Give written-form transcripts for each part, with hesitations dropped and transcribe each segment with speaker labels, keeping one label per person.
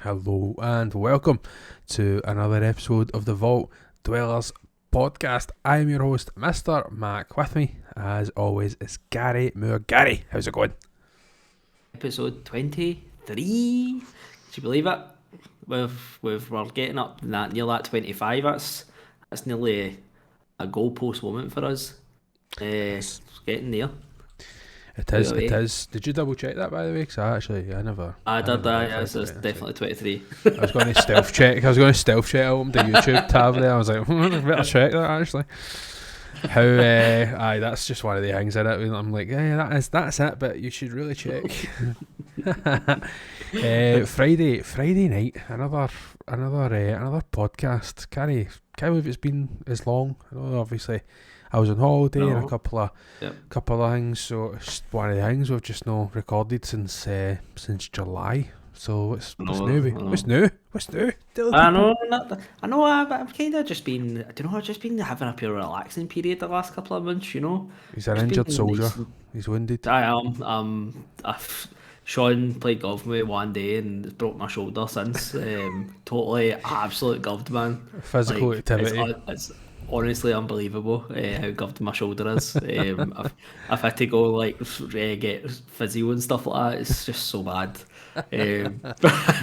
Speaker 1: Hello and welcome to another episode of the Vault Dwellers Podcast. I am your host, Mr. Mac. With me, as always, is Gary Moore. Gary, how's it going?
Speaker 2: Episode 23. Can you believe it? We're getting up near that 25. That's nearly a goalpost moment for us. It's getting there.
Speaker 1: It is. Did you double check that, by the way? Because I never.
Speaker 2: I did that.
Speaker 1: verified
Speaker 2: Yes, it's
Speaker 1: it,
Speaker 2: definitely 23.
Speaker 1: I was going to stealth check. I opened the YouTube tab there. I was like, I better check that actually. How? That's just one of the things in it. I'm like, yeah, that's it. But you should really check. Friday night. Another podcast. Can't believe it's been as long. I know, obviously, I was on holiday and a couple of things, so it's one of the things we've just not recorded since July. So what's new? What's new?
Speaker 2: I know. I've kind of just been. I don't know. I've just been having a pure relaxing period the last couple of months. You know.
Speaker 1: He's an injured soldier. He's wounded.
Speaker 2: I am. Sean played golf with me one day and broke my shoulder since. Totally, absolute goved, man.
Speaker 1: Physical activity.
Speaker 2: It's honestly unbelievable how goved my shoulder is. I've had to go get physio and stuff like that. It's just so bad.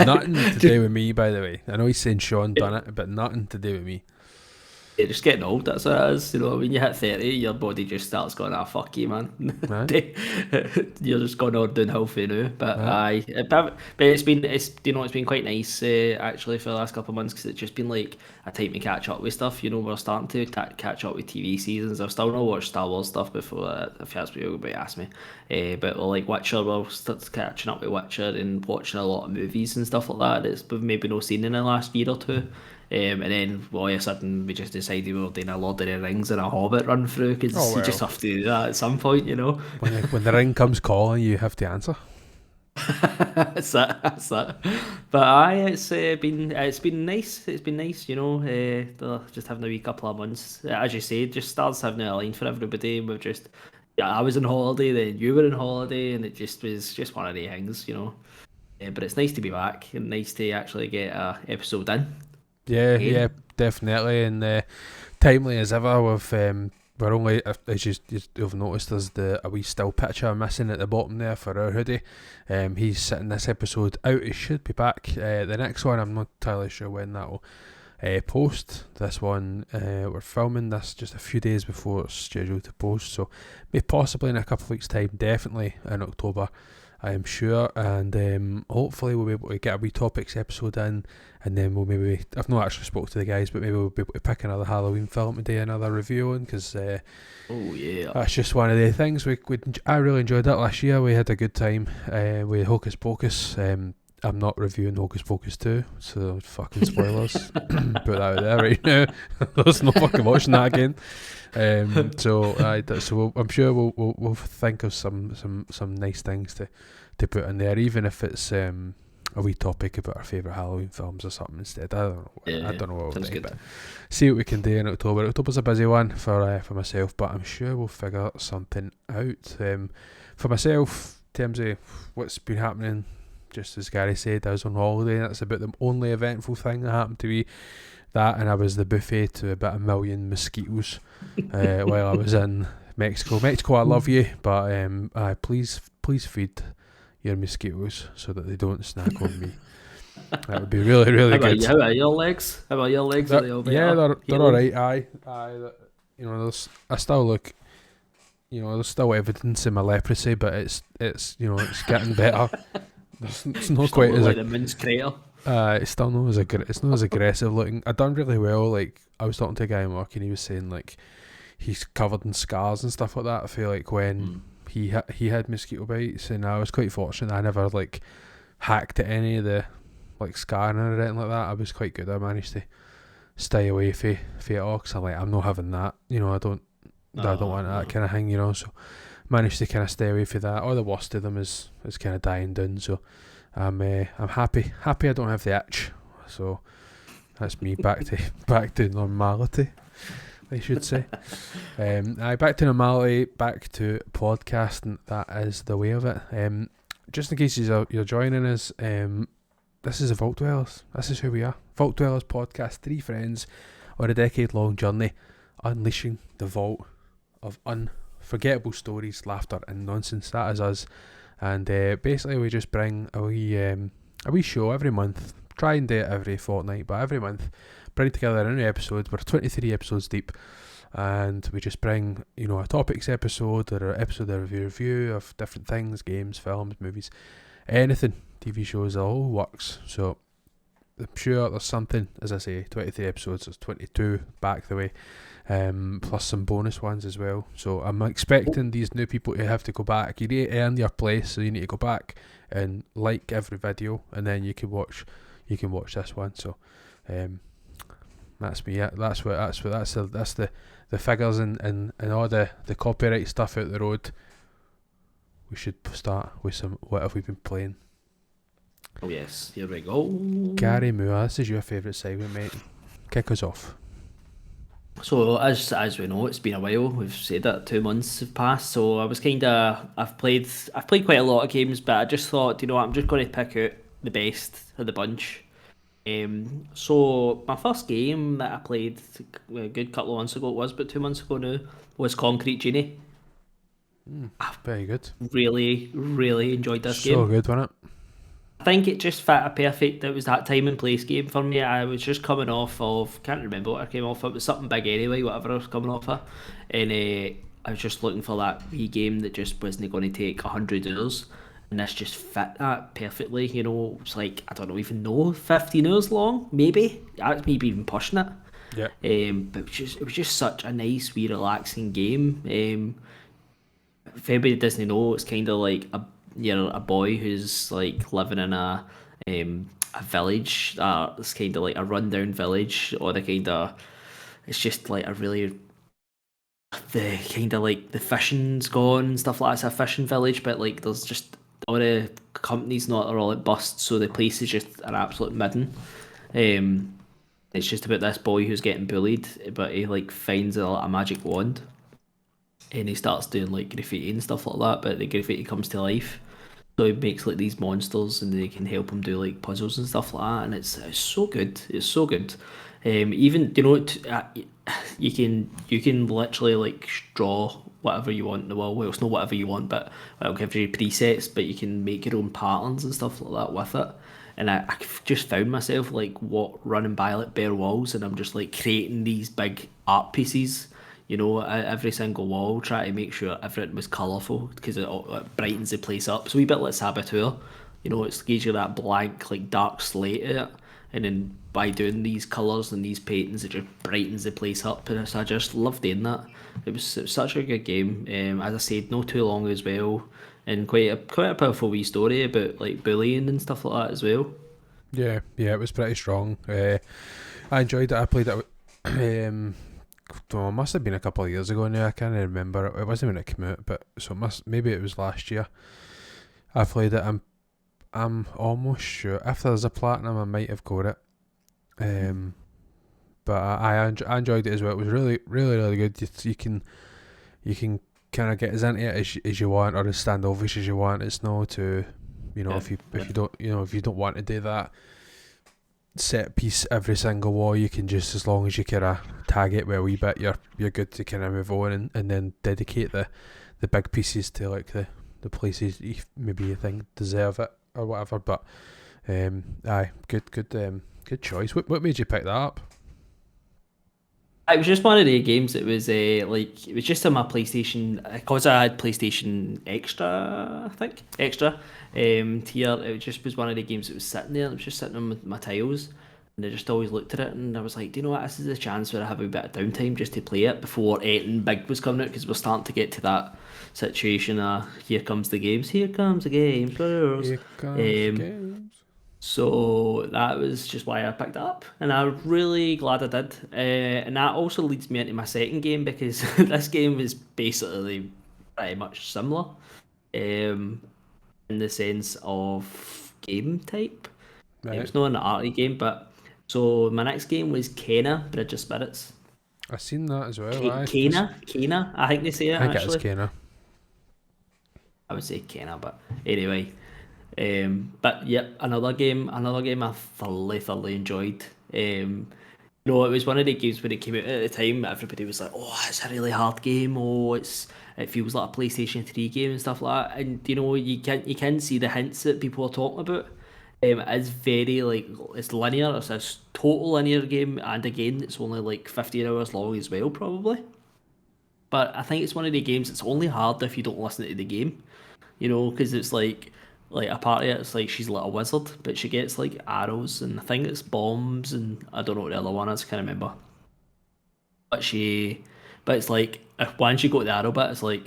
Speaker 1: Nothing to do with me, by the way. I know he's saying Sean done it, but nothing to do with me.
Speaker 2: You're just getting old, that's what it is. You know, when you hit 30, your body just starts going, fuck you, man. Right. You're just going on downhill for now. But but it's been quite nice actually for the last couple of months, because it's just been like a time to catch up with stuff. You know, we're starting to catch up with TV seasons. I've still not watched Star Wars stuff before, if that's what you're going to ask me. But like Witcher, we're catching up with Witcher and watching a lot of movies and stuff like that we've maybe not seen in the last year or two. And then all of a sudden we just decided we were doing a Lord of the Rings and a Hobbit run through, because you just have to do that at some point, you know.
Speaker 1: When the ring comes calling, you have to answer.
Speaker 2: That's that. But it's been nice. It's been nice, you know. Just having a wee couple of months, as you said, just starts having a line for everybody. We've just, I was on holiday, then you were on holiday, and it just was just one of the things, you know. But it's nice to be back and nice to actually get a episode in.
Speaker 1: Yeah, definitely, and timely as ever. We're only, as you've noticed, there's a wee still picture missing at the bottom there for our hoodie. He's sitting this episode out. He should be back. The next one, I'm not entirely sure when that will post. This one, we're filming this just a few days before it's scheduled to post, so maybe possibly in a couple of weeks' time, definitely in October, I am sure, and hopefully we'll be able to get a wee topics episode in, and then we'll maybe, I've not actually spoke to the guys, but maybe we'll be able to pick another Halloween film today, another review on, because that's just one of the things. I really enjoyed that last year. We had a good time with Hocus Pocus. I'm not reviewing Hocus Pocus 2, so fucking spoilers. Put that out there right now. There's no fucking watching that again. So I'm sure we'll think of some nice things to put in there, even if it's a wee topic about our favourite Halloween films or something instead. I don't know what we'll do, but see what we can do in October. October's a busy one for myself, but I'm sure we'll figure something out. For myself, in terms of what's been happening, just as Gary said, I was on holiday, and that's about the only eventful thing that happened to me. That, and I was the buffet to about 1 million mosquitoes while I was in Mexico. Mexico, I love you, but please feed your mosquitoes so that they don't snack on me. That would be really, really good.
Speaker 2: How about your legs? Are they all
Speaker 1: they're all right. Aye. You know, I still look. You know, there's still evidence in my leprosy, but it's it's getting better. It's not quite as
Speaker 2: like the Mince crater.
Speaker 1: It's still not as aggressive looking. I done really well. Like, I was talking to a guy in work, and he was saying like he's covered in scars and stuff like that. I feel like when he had mosquito bites, and I was quite fortunate. I never like hacked at any of the like scarring or anything like that. I was quite good. I managed to stay away from it all, because I'm not having that. You know, I don't want that kind of thing. You know, so managed to kind of stay away from that. All the worst of them is kind of dying down. So I'm happy I don't have the itch. So that's me back to normality, I should say. Back to normality, back to podcasting. That is the way of it. Just in case you're joining us, this is the Vault Dwellers. This is who we are. Vault Dwellers Podcast. 3 friends on a decade-long journey, unleashing the vault of unforgettable stories, laughter, and nonsense. That is us. And basically, we just bring a wee show every month. Try and do it every fortnight, but every month, bring together a new episode. We're 23 episodes deep, and we just bring, a topics episode or an episode of review of different things, games, films, movies, anything, TV shows, it all works. So I'm sure there's something, as I say, 23 episodes, there's 22 back the way, plus some bonus ones as well. So I'm expecting these new people to have to go back. You need to earn your place, so you need to go back and like every video, and then you can watch this one. So that's me. Yeah, that's the figures and all the copyright stuff out the road. We should start with some what have we been playing.
Speaker 2: Oh yes, here we go.
Speaker 1: Gary Moore, this is your favourite segment, mate. Kick us off.
Speaker 2: So as we know, it's been a while. We've said that 2 months have passed. So I was I've played quite a lot of games, but I just thought, I'm just going to pick out the best of the bunch. So my first game that I played a good couple of months ago, it was about 2 months ago now, was Concrete Genie.
Speaker 1: Very good.
Speaker 2: Really, really enjoyed this game.
Speaker 1: So good, wasn't it?
Speaker 2: I think it just fit a perfect. It was that time and place game for me. I was just coming off of, can't remember what I came off of. It was something big anyway, whatever I was coming off of. And I was just looking for that wee game that just wasn't going to take 100 hours. And this just fit that perfectly. It's like, I don't even know, 15 hours long, maybe. Maybe even pushing it.
Speaker 1: Yeah.
Speaker 2: But it was just such a nice, wee, relaxing game. If anybody doesn't know, it's kind of like a boy who's like living in a village. It's kind of like a rundown village, or it's just like a really, the kind of like the fishing's gone and stuff like that. It's a fishing village, but like there's just all the companies not are all at bust, so the place is just an absolute midden. It's just about this boy who's getting bullied, but he like finds a magic wand, and he starts doing like graffiti and stuff like that. But the graffiti comes to life, so he makes like these monsters, and they can help him do like puzzles and stuff like that. And it's so good. It's so good. Even you can literally like draw whatever you want in the wall. Well, it's not whatever you want, but it'll give you presets. But you can make your own patterns and stuff like that with it. And I just found myself like running by like bare walls, and I'm just like creating these big art pieces. Every single wall, try to make sure everything was colourful, because it brightens the place up. So a wee bit like Saboteur, it gives you that blank, like dark slate in it, and then by doing these colours and these paintings, it just brightens the place up. And so I just loved doing that. It was such a good game. As I said, not too long as well, and quite a powerful wee story about like bullying and stuff like that as well. Yeah,
Speaker 1: it was pretty strong. I enjoyed it. I played it. It must have been a couple of years ago now. I can't remember. It wasn't when it came out, but maybe it was last year. I played it. I'm almost sure if there's a platinum, I might have got it. But I enjoyed it as well. It was really, really, really good. You can kind of get as into it as you want, or as standoffish as you want. It's no too, if you don't want to do that set piece every single wall, you can just, as long as you kind of tag it with a wee bit, you're good to kind of move on and then dedicate the big pieces to like the places you think deserve it or whatever. But good choice. What made you pick that up?
Speaker 2: It was just one of the games that was it was just on my PlayStation, because I had PlayStation Extra, I think, tier. It just was one of the games that was sitting there. It was just sitting on my tiles, and I just always looked at it, and I was like, do you know what, this is a chance where I have a bit of downtime just to play it before anything big was coming out, because we're starting to get to that situation. Here comes the games. Here comes the games.
Speaker 1: Here comes the games.
Speaker 2: So that was just why I picked it up, and I'm really glad I did. And that also leads me into my second game, because this game is basically pretty much similar in the sense of game type.
Speaker 1: Right.
Speaker 2: It's not an arty game, but so my next game was Kena, Bridge of Spirits.
Speaker 1: I've seen that as well.
Speaker 2: Kena, I think they say it.
Speaker 1: I think it is Kena.
Speaker 2: I would say Kena, but anyway. But yeah, another game I thoroughly enjoyed. It was one of the games when it came out at the time. Everybody was like, "Oh, it's a really hard game. Oh, it feels like a PlayStation 3 game and stuff like that." And you can see the hints that people are talking about. It's very like it's linear. It's a total linear game, and again, it's only like 15 hours long as well, probably. But I think it's one of the games that's only hard if you don't listen to the game. Because it's like a part of it, it's like she's like a wizard, but she gets like arrows, and I think it's bombs, and I don't know what the other one is, can't remember. But it's like if once you got the arrow bit, it's like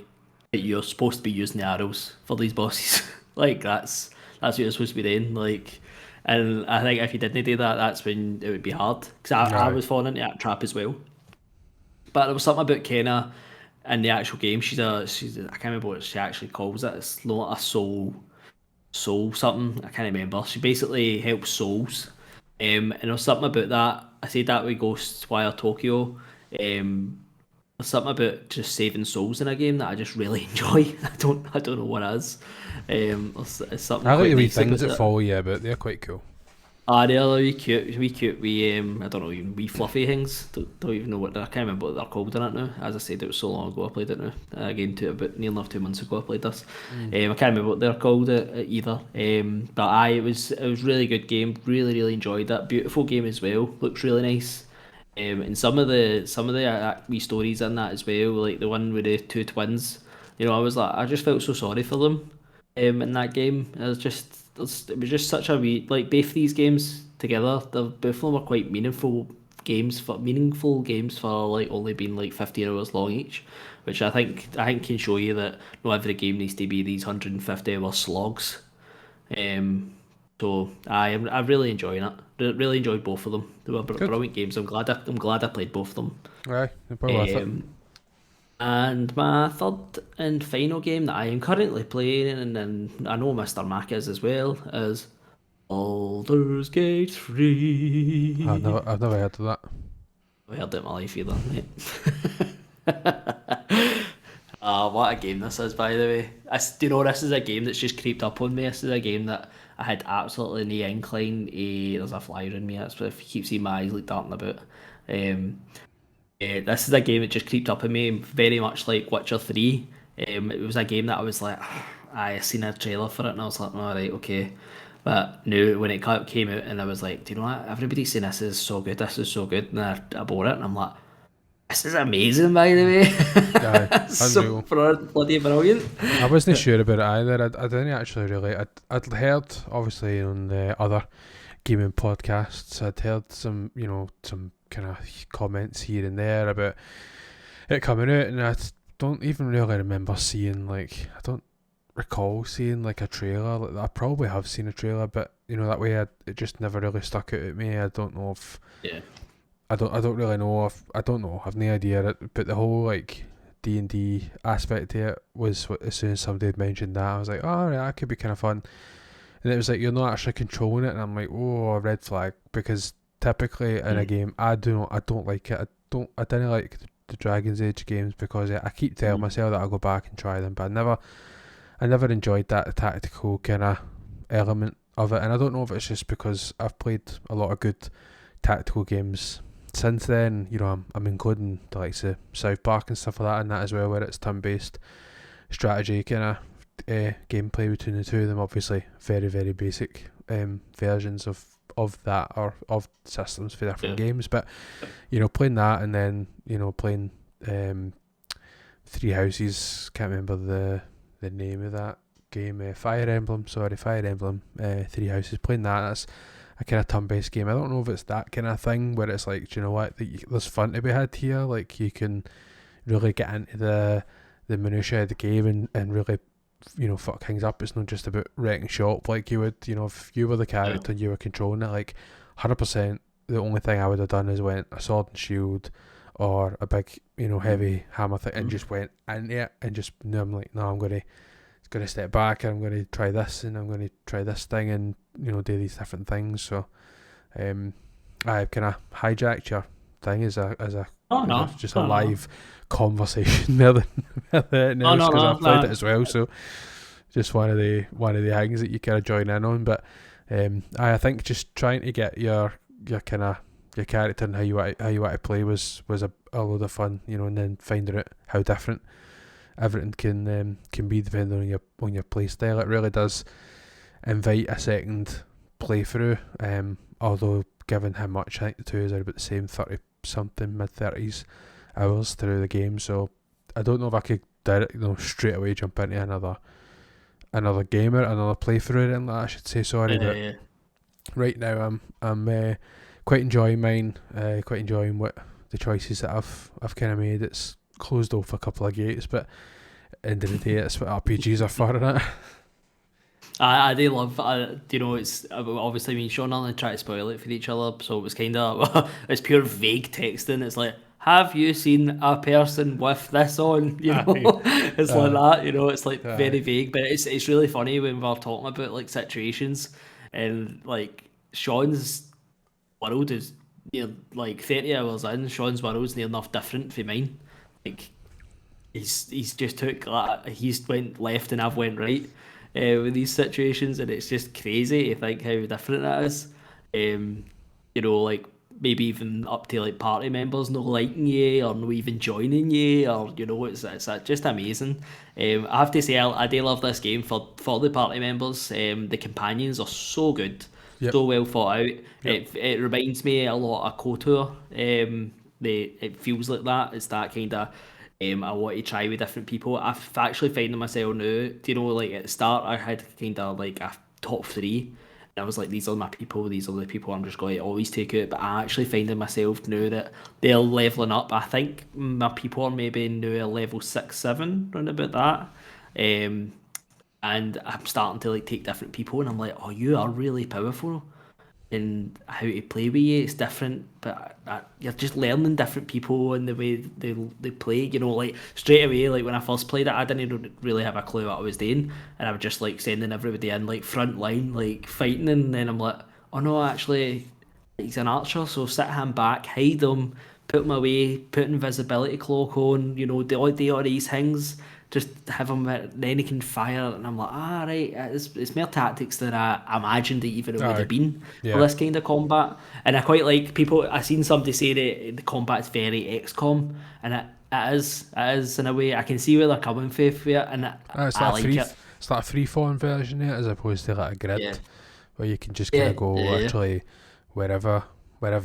Speaker 2: you're supposed to be using the arrows for these bosses. Like that's what you're supposed to be doing. Like, and I think if you didn't do that, that's when it would be hard. Because I was falling into that trap as well. But there was something about Kenna in the actual game. She's I can't remember what she actually calls it. It's not a soul something. I can't remember. She basically helps souls. And there's something about that. I said that with Ghostwire Tokyo. There's something about just saving souls in a game that I just really enjoy. I don't know what it is. It's something.
Speaker 1: I like
Speaker 2: quite
Speaker 1: the wee
Speaker 2: nice
Speaker 1: things
Speaker 2: about
Speaker 1: that
Speaker 2: it.
Speaker 1: follow you, but they're quite cool.
Speaker 2: They're wee cute, I don't know, even wee fluffy things. Don't even know I can't remember what they're called in it now. As I said, it was so long ago I played it now. Again, about near enough 2 months ago I played this. I can't remember what they're called either. But it was really good game. Really, really enjoyed it. Beautiful game as well. Looks really nice. And some of the wee stories in that as well, like the one with the two twins. I just felt so sorry for them. In that game, it was just such a wee like both these games together. Both of them were quite meaningful games for like only being like 15 hours long each, which I think can show you that not every game needs to be these 150-hour slogs. So I'm really enjoying it. Really enjoyed both of them. They were
Speaker 1: Good.
Speaker 2: brilliant games. I'm glad I played both of them.
Speaker 1: Aye, they're probably worth it.
Speaker 2: And my third and final game that I am currently playing, and I know MrMac is as well, is Baldur's Gate 3.
Speaker 1: I've never heard of that.
Speaker 2: I heard it in my life either, mate. What a game this is, by the way. This is a game that's just creeped up on me. This is a game that I had absolutely no incline. There's a flyer in me. That's what if you keep seeing my eyes like darting about. This is a game that just creeped up on me, very much like Witcher 3. It was a game that I was like, I seen a trailer for it, and I was like, all right, okay. But no, when it came out, and I was like, do you know what? Everybody's saying this is so good, and I bought it, and I'm like, this is amazing, by the way.
Speaker 1: Aye,
Speaker 2: So
Speaker 1: unreal.
Speaker 2: bloody brilliant.
Speaker 1: I wasn't sure about it either. I didn't actually really. I'd heard obviously on the other gaming podcasts. I'd heard some kind of comments here and there about it coming out, and I don't even really remember seeing like I don't recall seeing like a trailer. Like, I probably have seen a trailer, but that way it just never really stuck out at me. I don't know if
Speaker 2: Yeah.
Speaker 1: I don't really know if I don't know. I've no idea. But the whole like D&D aspect to it was as soon as somebody had mentioned that, I was like, oh, right, that could be kind of fun. And it was like you're not actually controlling it, and I'm like, oh, a red flag, because typically in a game, I don't like it. I didn't like the Dragon's Age games because I keep telling myself that I'll go back and try them, but I never enjoyed that tactical kind of element of it, and I don't know if it's just because I've played a lot of good tactical games since then. I'm including the likes of South Park and stuff like that in that as well, where it's turn-based strategy kind of gameplay between the two of them. Obviously very, very basic versions of that, or of systems for different games, but playing that, and then playing Three Houses, can't remember the name of that game, Fire Emblem Three Houses, playing that's a kind of turn-based game. I don't know if it's that kind of thing where it's like, do you know what, there's fun to be had here, like you can really get into the minutiae of the game and really fuck things up. It's not just about wrecking shop like you would, if you were the character and you were controlling it, like 100%. The only thing I would have done is went a sword and shield or a big heavy hammer thing and just went into it, and just I'm like, no, I'm going to step back, and I'm going to try this, and I'm going to try this thing, and do these different things. So I've kind of hijacked your thing as a just a live conversation more than anything else, because I've played it as well. So just one of the things that you kind of join in on. But I think just trying to get your kind of your character and how you want to play was a load of fun, you know, and then finding out how different everything can be depending on your play style. It really does invite a second playthrough. Although given how much, I think the two is about the same 30 something, mid-30s hours through the game. So I don't know if I could straight away jump into another game or another playthrough or anything like that, I should say. Sorry, but right now I'm quite enjoying mine. Quite enjoying what the choices that I've kind of made. It's closed off a couple of gates, but end of the day, it's what RPGs are for, isn't it?
Speaker 2: I do love, it's obviously me and Sean only try to spoil it for each other, so it was kind of, it's pure vague texting. It's like, have you seen a person with this on? You know, it's like that, you know, it's like very vague, but it's really funny when we're talking about like situations, and like Sean's world is near like 30 hours in. Sean's world's near enough different from mine. Like, he's just took, like, he's went left and I've went right. With these situations, and it's just crazy to think how different that is. You know, like maybe even up to like party members not liking you or not even joining you, or you know, it's just amazing. I have to say, I do love this game for the party members. The companions are so good, so well thought out. It reminds me a lot of KOTOR. It feels like that. It's that kind of. I want to try with different people. I've actually finding myself now, do you know, like at the start I had kind of like a top 3, and I was like, these are my people, these are the people I'm just going to always take out. But I'm actually finding myself now that they're levelling up. I think my people are maybe now a level 6, 7, round about that. And I'm starting to like take different people, and I'm like, oh, you are really powerful. And how to play with you, it's different, but you're just learning different people and the way they play, you know, like straight away, like when I first played it, I didn't really have a clue what I was doing, and I was just like sending everybody in like front line, like fighting, and then I'm like, oh no, actually he's an archer, so sit him back, hide him, put him away, put invisibility cloak on, you know, do all these things, just have him, then he can fire, and I'm like, right, it's more tactics than I imagined it even would have been for this kind of combat. And I quite like people, I seen somebody say that the combat's very XCOM, and it is in a way. I can see where they're coming from for it, and I like it.
Speaker 1: It's like a free-form version of it, as opposed to like a grid, where you can just kind of go literally wherever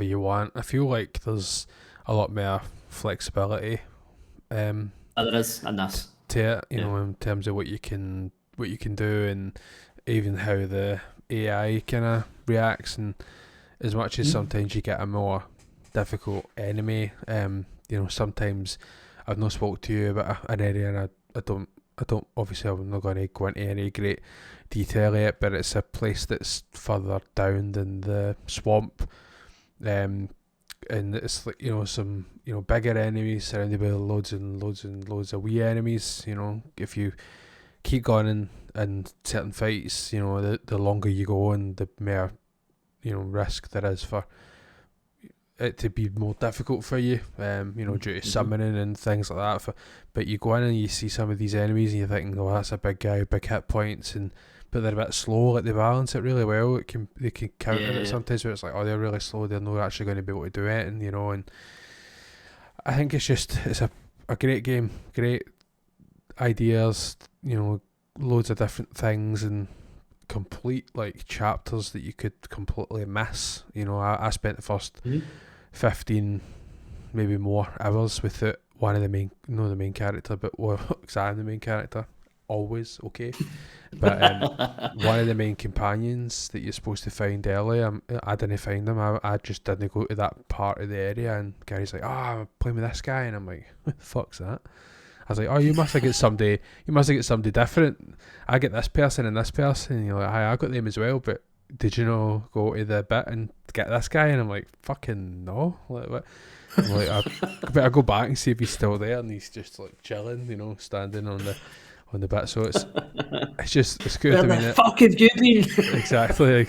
Speaker 1: you want. I feel like there's a lot more flexibility.
Speaker 2: There is, and that's
Speaker 1: to it, you know, in terms of what you can do, and even how the AI kind of reacts. And as much as sometimes you get a more difficult enemy, you know, sometimes I've not spoke to you about an area, and I don't obviously, I'm not going to go into any great detail yet, but it's a place that's further down than the swamp, and it's like, you know, some, you know, bigger enemies surrounded by loads and loads of wee enemies. You know, if you keep going in certain fights, you know, the longer you go, and the more, you know, risk there is for it to be more difficult for you, you know, due to summoning and things like that. But you go in and you see some of these enemies, and you're thinking, oh, that's a big guy, big hit points, but they're a bit slow. Like, they balance it really well. They can counter it sometimes, where it's like, oh, they're really slow, they're not actually going to be able to do it, and you know. And I think it's a great game, great ideas, you know, loads of different things, and complete like chapters that you could completely miss. You know, I spent the first 15, maybe more hours without one of the main, not the main character, but because I'm the main character, always okay. But one of the main companions that you're supposed to find early, I didn't find them. I just didn't go to that part of the area, and Gary's like, I'm playing with this guy, and I'm like, what the fuck's that? I was like, oh, you must have got somebody different. I get this person and this person, and you're like, hi, I got them as well, but did you know go to the bit and get this guy? And I'm like, fucking no. Like, what? I'm like, I better go back and see if he's still there, and he's just like chilling, you know, standing on the bit. So it's good.
Speaker 2: Where the fuck have you been?
Speaker 1: Exactly.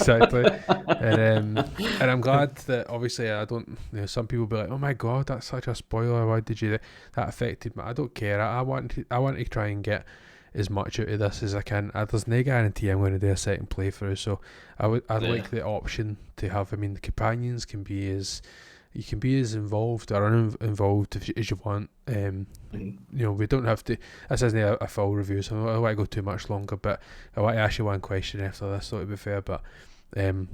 Speaker 1: And I'm glad that, obviously, I don't, you know, some people be like, oh my god, that's such a spoiler, why did you, that affected me. I don't care. I want to try and get as much out of this as I can. There's no guarantee I'm going to do a second playthrough, so I'd like the option to have. I mean, the companions can be as involved or uninvolved as you want. We don't have to. This isn't a full review, so I don't want to go too much longer. But I want to ask you one question after this, so to be fair. But you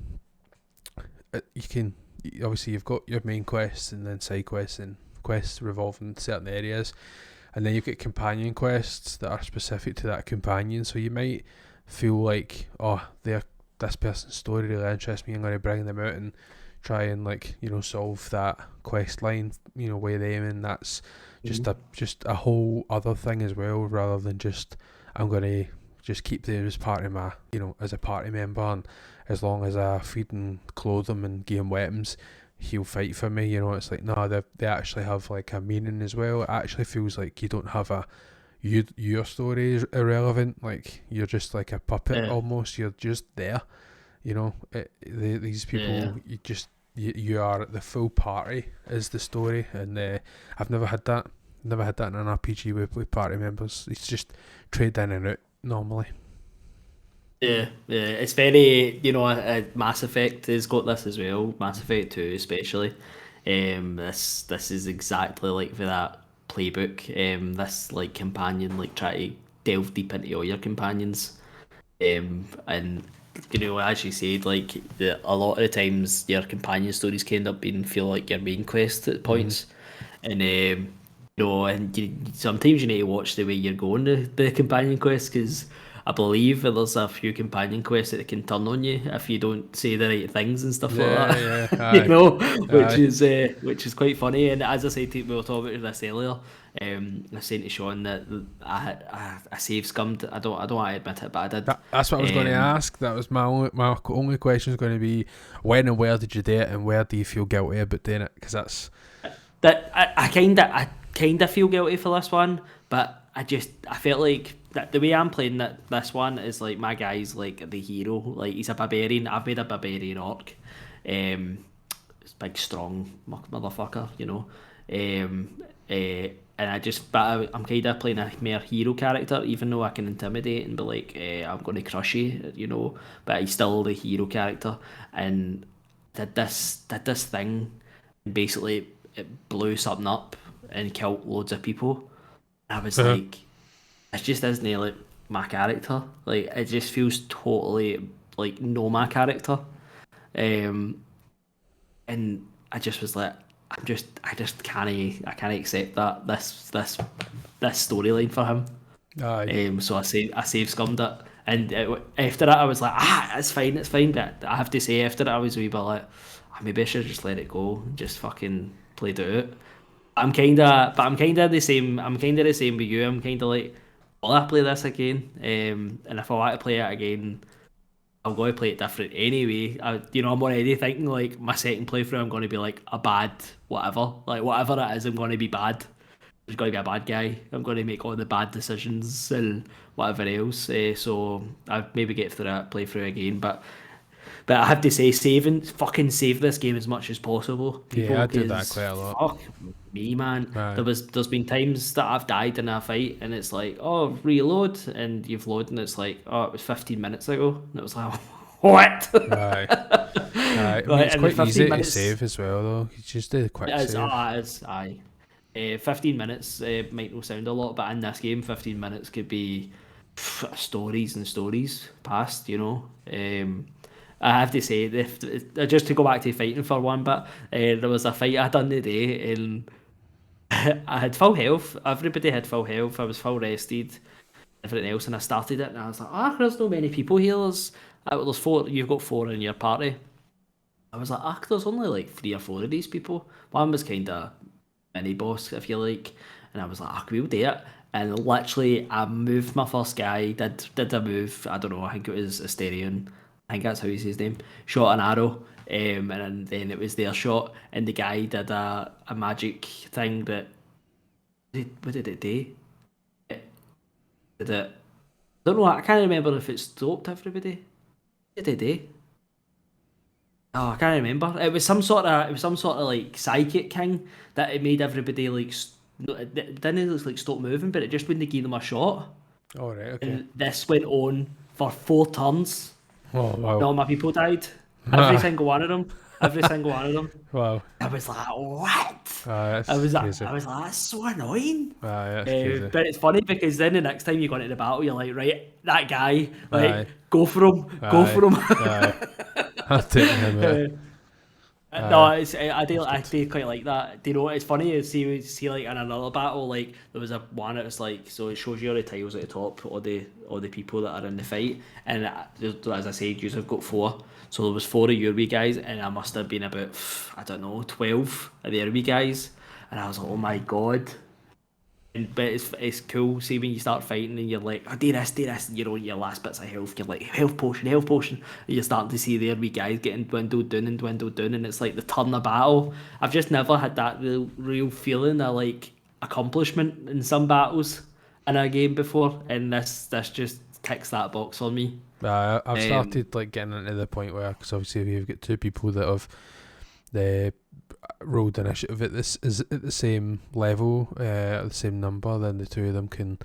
Speaker 1: can obviously you've got your main quests and then side quests and quests revolving certain areas, and then you've got companion quests that are specific to that companion. So you might feel like, oh, this person's story really interests me. I'm going to bring them out and try and solve that quest line with them, and that's just a whole other thing as well, rather than just I'm going to just keep them as part of my as a party member, and as long as I feed and clothe him and give him weapons, he'll fight for me. It's like, no, they actually have like a meaning as well. It actually feels like you don't have your story is irrelevant, like you're just like a puppet almost. You're just there. These people, you are the full party is the story, and I've never had that in an RPG with party members. It's just trade in and out normally.
Speaker 2: Yeah, it's very, Mass Effect has got this as well, Mass Effect 2 especially. This is exactly like for that playbook. This like companion, like try to delve deep into all your companions. And as you said, like a lot of the times your companion stories can end up feel like your main quest at points. And sometimes you need to watch the way you're going the companion quest, because I believe there's a few companion quests that can turn on you if you don't say the right things and stuff like that. Which is quite funny. And as I said, we were talking about this earlier. I was saying to Sean that I save scummed. I don't want to admit it, but I did.
Speaker 1: That's what I was going to ask. That was my only question is going to be, when and where did you do it, and where do you feel guilty about doing it? Because that's
Speaker 2: that I kind of feel guilty for this one, but I felt like that the way I'm playing this one is like my guy's like the hero, like he's a barbarian. I've made a barbarian orc, big strong motherfucker, I'm kind of playing a mere hero character, even though I can intimidate and be like, I'm going to crush you, but he's still the hero character, and did this thing, and basically it blew something up and killed loads of people. I was like, it just isn't like my character. Like, it just feels totally like no my character. And I just was like, I just can't accept that this storyline for him. So I save scummed it, and after that I was like, it's fine. But I have to say, after that I was a wee bit like, maybe I should just let it go, and just fucking played it out. I'm kind of the same. I'm kind of the same with you. I'm kind of like, will I play this again? And if I want to play it again, I'm going to play it different anyway. I'm already thinking like my second playthrough, I'm going to be like a bad whatever. Like whatever it is, I'm going to be bad. There's going to be a bad guy. I'm going to make all the bad decisions and whatever else. So I'll maybe get through that playthrough again. But I have to say, save this game as much as possible. People,
Speaker 1: I do that quite a lot.
Speaker 2: Fuck me, man. Right. There's been times that I've died in a fight, and it's like, oh, reload, and you've loaded, and it's like, oh, it was 15 minutes ago, and it was like, what? Right.
Speaker 1: I mean, it's quite easy to save as well, though. You just do a quick save.
Speaker 2: 15 minutes might not sound a lot, but in this game, 15 minutes could be stories and stories past, I have to say, just to go back to fighting for one bit, there was a fight I done today, and I had full health. Everybody had full health. I was full rested, everything else, and I started it, and I was like, there's no many people here. There's 4. You've got 4 in your party. I was like, there's only like 3 or 4 of these people. One was kind of mini boss, if you like, and I was like, we'll do it. And literally, I moved my first guy. Did a move. I don't know. I think it was Asterion. I think that's how he says his name. Shot an arrow, and then it was their shot, and the guy did a magic thing that. What did it do? Did it? I don't know. I can't remember if it stopped everybody. What did it do? Oh, I can't remember. It was some sort of like psychic thing that it made everybody like. It didn't like stop moving, but it just wouldn't give them a shot.
Speaker 1: All right, okay.
Speaker 2: And this went on for 4 turns.
Speaker 1: Oh, wow.
Speaker 2: And all my people died. Every single one of them. Every single one of them.
Speaker 1: Wow.
Speaker 2: I was like, what?
Speaker 1: That's crazy.
Speaker 2: I was like, that's so annoying.
Speaker 1: That's crazy.
Speaker 2: But it's funny because then the next time you go into the battle, you're like, right, that guy,
Speaker 1: Aye.
Speaker 2: go for him, go for him.
Speaker 1: I'm taking him out.
Speaker 2: No, I do quite like that. Do you know what? It's funny is see like in another battle, like there was a one that was like, so it shows you all the tiles at the top, all the people that are in the fight, and as I said, you've got 4. So there was 4 of your wee guys, and I must have been about, I don't know, 12 of their wee guys, and I was like, oh my god. But it's cool. See when you start fighting and you're like, oh, do this, and you're on your last bits of health. You're like, health potion, and you're starting to see their wee guys getting dwindled down, and it's like the turn of battle. I've just never had that real feeling of like accomplishment in some battles in a game before, and this just ticks that box for me.
Speaker 1: I've started like getting into the point where, because obviously we've got 2 people that have the rolled initiative at the same level, the same number, then the 2 of them can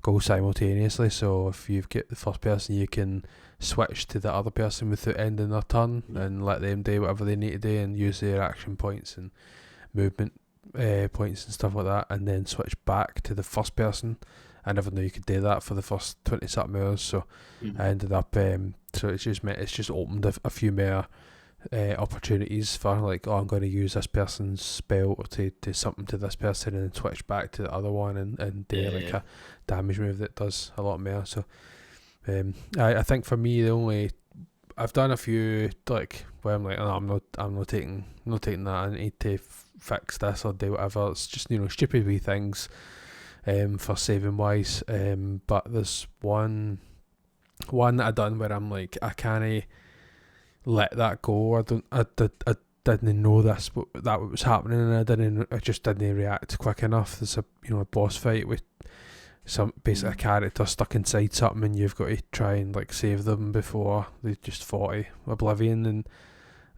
Speaker 1: go simultaneously. So if you've got the first person, you can switch to the other person without ending their turn and let them do whatever they need to do and use their action points and movement points and stuff like that, and then switch back to the first person. I never knew you could do that for the first 20 something hours, so I ended up so it's just opened a few more opportunities for like, oh, I'm going to use this person's spell or to do something to this person and then switch back to the other one and do a damage move that does a lot more. So I think for me I've done a few like where I'm like, oh, I'm not taking that, I need to fix this or do whatever. It's just, stupid wee things for saving wise, but there's one that I done where I'm like, I can't let that go. I didn't know that was happening, and I just didn't react quick enough. There's a boss fight with some basically a character stuck inside something, and you've got to try and like save them before they just fall to oblivion, and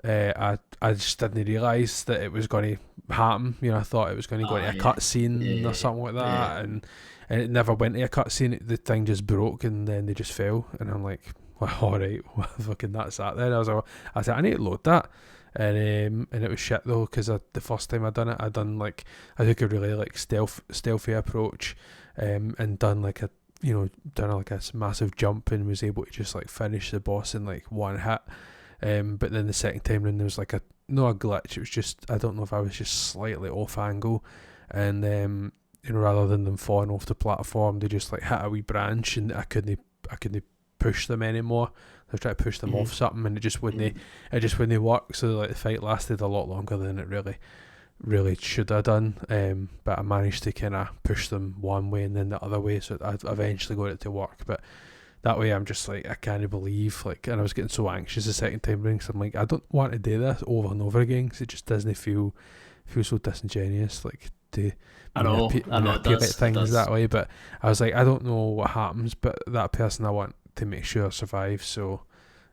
Speaker 1: I just didn't realise that it was going to happen. I thought it was going to go into a cutscene or something like that, and it never went to a cutscene. The thing just broke, and then they just fell, and I'm like, well, alright, what fucking that's that then. I said, I need to load that, and it was shit though, because the first time I done it, I took a really like stealthy approach, and done like a massive jump, and was able to just like finish the boss in like one hit. But then the second time when there was like not a glitch, it was just, I don't know if I was just slightly off angle, and rather than them falling off the platform, they just like hit a wee branch, and I couldn't push them anymore. I was trying to push them off something, and it just wouldn't work. So like the fight lasted a lot longer than it really should have done. But I managed to kind of push them one way and then the other way, so I eventually got it to work. But that way I'm just like, I can't believe, like, and I was getting so anxious the second time around, so I'm like, I don't want to do this over and over again, because it just doesn't feel so disingenuous, like, to manipulate things that way. But I was like, I don't know what happens, but that person I want to make sure survives, so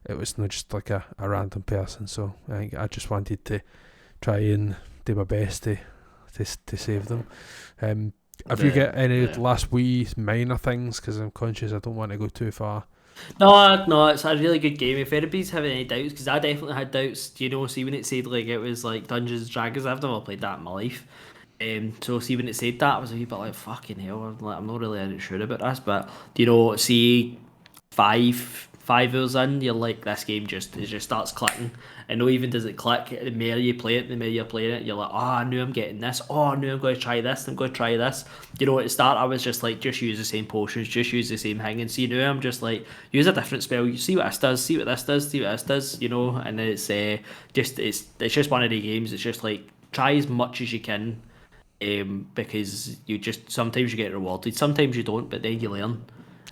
Speaker 1: it was not just like a random person. So I just wanted to try and do my best to save them. Have you got any last wee minor things, because I'm conscious I don't want to go too far?
Speaker 2: No, it's a really good game. If anybody's having any doubts, because I definitely had doubts, see when it said like it was like Dungeons and Dragons, I've never played that in my life. So see when it said that, I was a wee bit like, fucking hell, I'm not really sure about this. But see 5 hours in, you're like, this game just starts clicking, and no even does it click, the more you play it, the more you're playing it, you're like, I knew I'm getting this, I knew I'm going to try this, at the start I was just like, just use the same potions, just use the same thing, and see now I'm just like, use a different spell, you see what this does, see what this does, and it's just one of the games. It's just like, try as much as you can, because sometimes you get rewarded, sometimes you don't, but then you learn.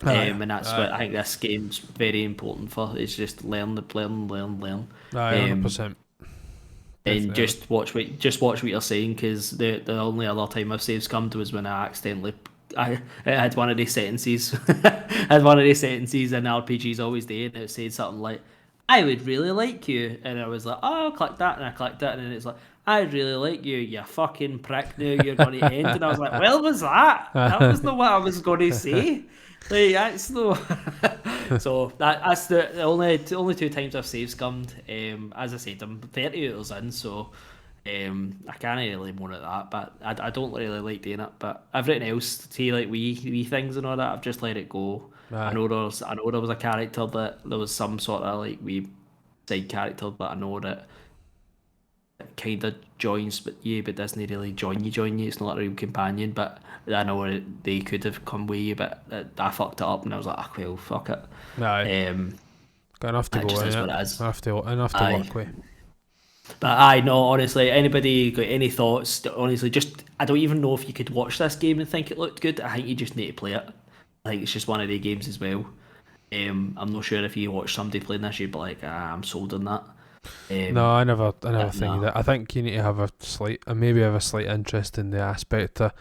Speaker 2: And that's what I think this game's very important for. It's just learn.
Speaker 1: 100%.
Speaker 2: And just watch what you're saying, because the only other time I've saves come to was when I accidentally I had one of these sentences. I had one of these sentences in RPGs always do, and it said something like, "I would really like you," and I was like, "Oh, I'll click that," and I clicked it, and then it's like, "I'd really like you, you fucking prick, now you're going to end," and I was like, well, was that? That was not what I was going to say. Like, that's no. So that's the only 2 times I've save scummed. As I said, I'm 30 hours in, so I can't really moan at that. But I don't really like doing it. But everything else, see, like wee things and all that, I've just let it go. I
Speaker 1: Aye.
Speaker 2: know there was a character that there was some sort of like wee side character that I know that kind of joins you, but doesn't really join you. It's not a real companion, but I know they could have come with you, but I fucked it up, and I was like, ah, well, fuck it.
Speaker 1: Aye.
Speaker 2: Um,
Speaker 1: Got enough to
Speaker 2: it
Speaker 1: go
Speaker 2: just
Speaker 1: in
Speaker 2: is
Speaker 1: it.
Speaker 2: what it is.
Speaker 1: Enough to
Speaker 2: Aye,
Speaker 1: work with.
Speaker 2: but aye, no, honestly, anybody got any thoughts? Honestly, just I don't even know if you could watch this game and think it looked good. I think you just need to play it. I think it's just one of the games as well. I'm not sure if you watch somebody playing this, you'd be like, I'm sold on that.
Speaker 1: No, I never think
Speaker 2: No.
Speaker 1: that. I think you need to have maybe have a slight interest in the aspect of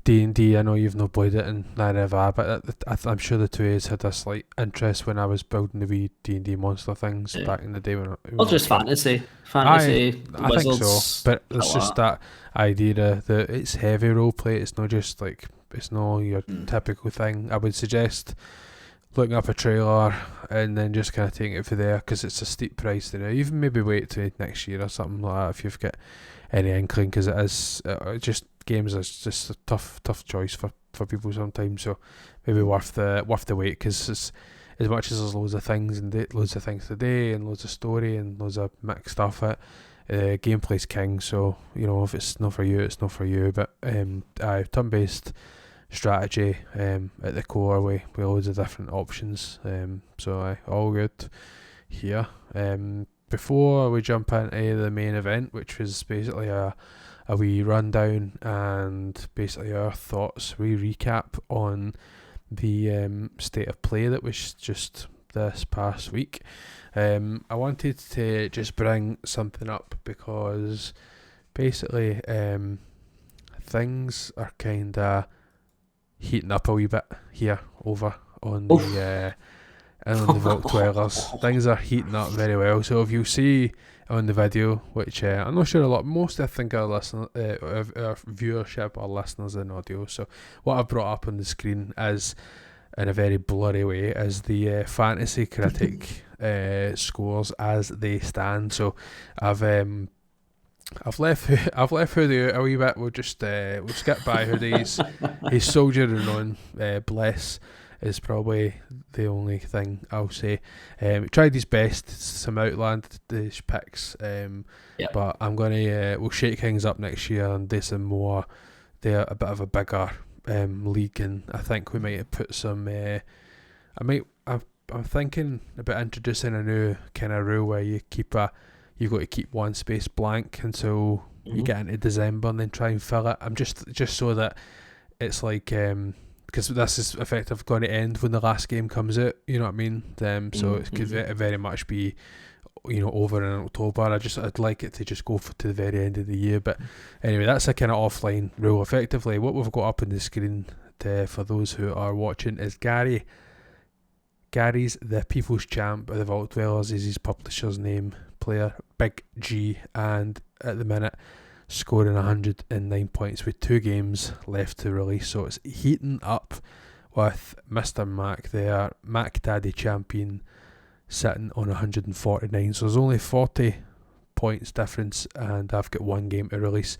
Speaker 1: D&D. I know you've not played it, and neither have I, but I'm sure the two of us had a slight interest when I was building the wee D&D monster things back in the day when
Speaker 2: Or just fantasy,
Speaker 1: I think
Speaker 2: wizards.
Speaker 1: so, but it's just that idea that it's heavy role play. It's not just like it's not your typical thing. I would suggest looking up a trailer and then just kind of taking it for there, because it's a steep price there. Even maybe wait till next year or something like that if you've got any inkling, because it is just games is just a tough choice for people sometimes. So maybe worth the wait, because as much as there's loads of things today and loads of story and loads of mixed stuff, gameplay's king. So if it's not for you, it's not for you. But turn-based strategy at the core with loads of different options. So all good here. Before we jump into the main event, which was basically a wee rundown and basically our thoughts, recap on the state of play that was just this past week. I wanted to just bring something up because basically things are kind of heating up a wee bit here over on the Vault Dwellers. Things are heating up very well. So if you see on the video, which I'm not sure most I think our viewership are listeners in audio. So what I've brought up on the screen is, in a very blurry way, is the fantasy critic scores as they stand. So I've left Hoodie out a wee bit. We'll skip by Hoodie's. He's soldiering on. Bless is probably the only thing I'll say. He tried his best, some outlandish picks, but I'm gonna we'll shake things up next year and do some more. They're a bit of a bigger league, and I think we might put some. I'm thinking about introducing a new kind of rule where you've got to keep one space blank until you get into December and then try and fill it. I'm just so that it's like because this is effectively going to end when the last game comes out, you know what I mean? So it could very much be over in October. I'd like it to just go to the very end of the year. But anyway, that's a kind of offline rule. Effectively, what we've got up on the screen for those who are watching is Gary. Gary's the People's Champ of the Vault Dwellers is his publisher's name, player Big G, and at the minute scoring 109 points with 2 games left to release. So it's heating up with Mr. Mac there, Mac Daddy Champion, sitting on 149. So there's only 40 points difference, and I've got 1 game to release.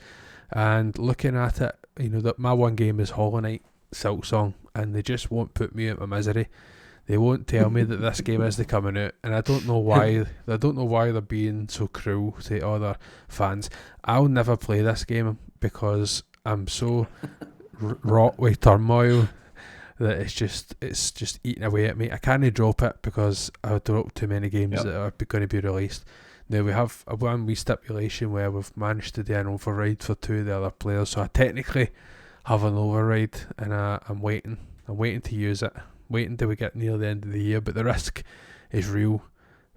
Speaker 1: And looking at it, that my 1 game is Hollow Knight Silksong, and they just won't put me out my misery. They won't tell me that this game isn't coming out, and I don't know why. I don't know why they're being so cruel to other fans. I'll never play this game because I'm so wrought with turmoil that it's just eating away at me. I can't drop it because I've dropped too many games that are going to be released. Now we have a one wee stipulation where we've managed to do an override for 2 of the other players, so I technically have an override, and I'm waiting to use it. Waiting till we get near the end of the year, but the risk is real,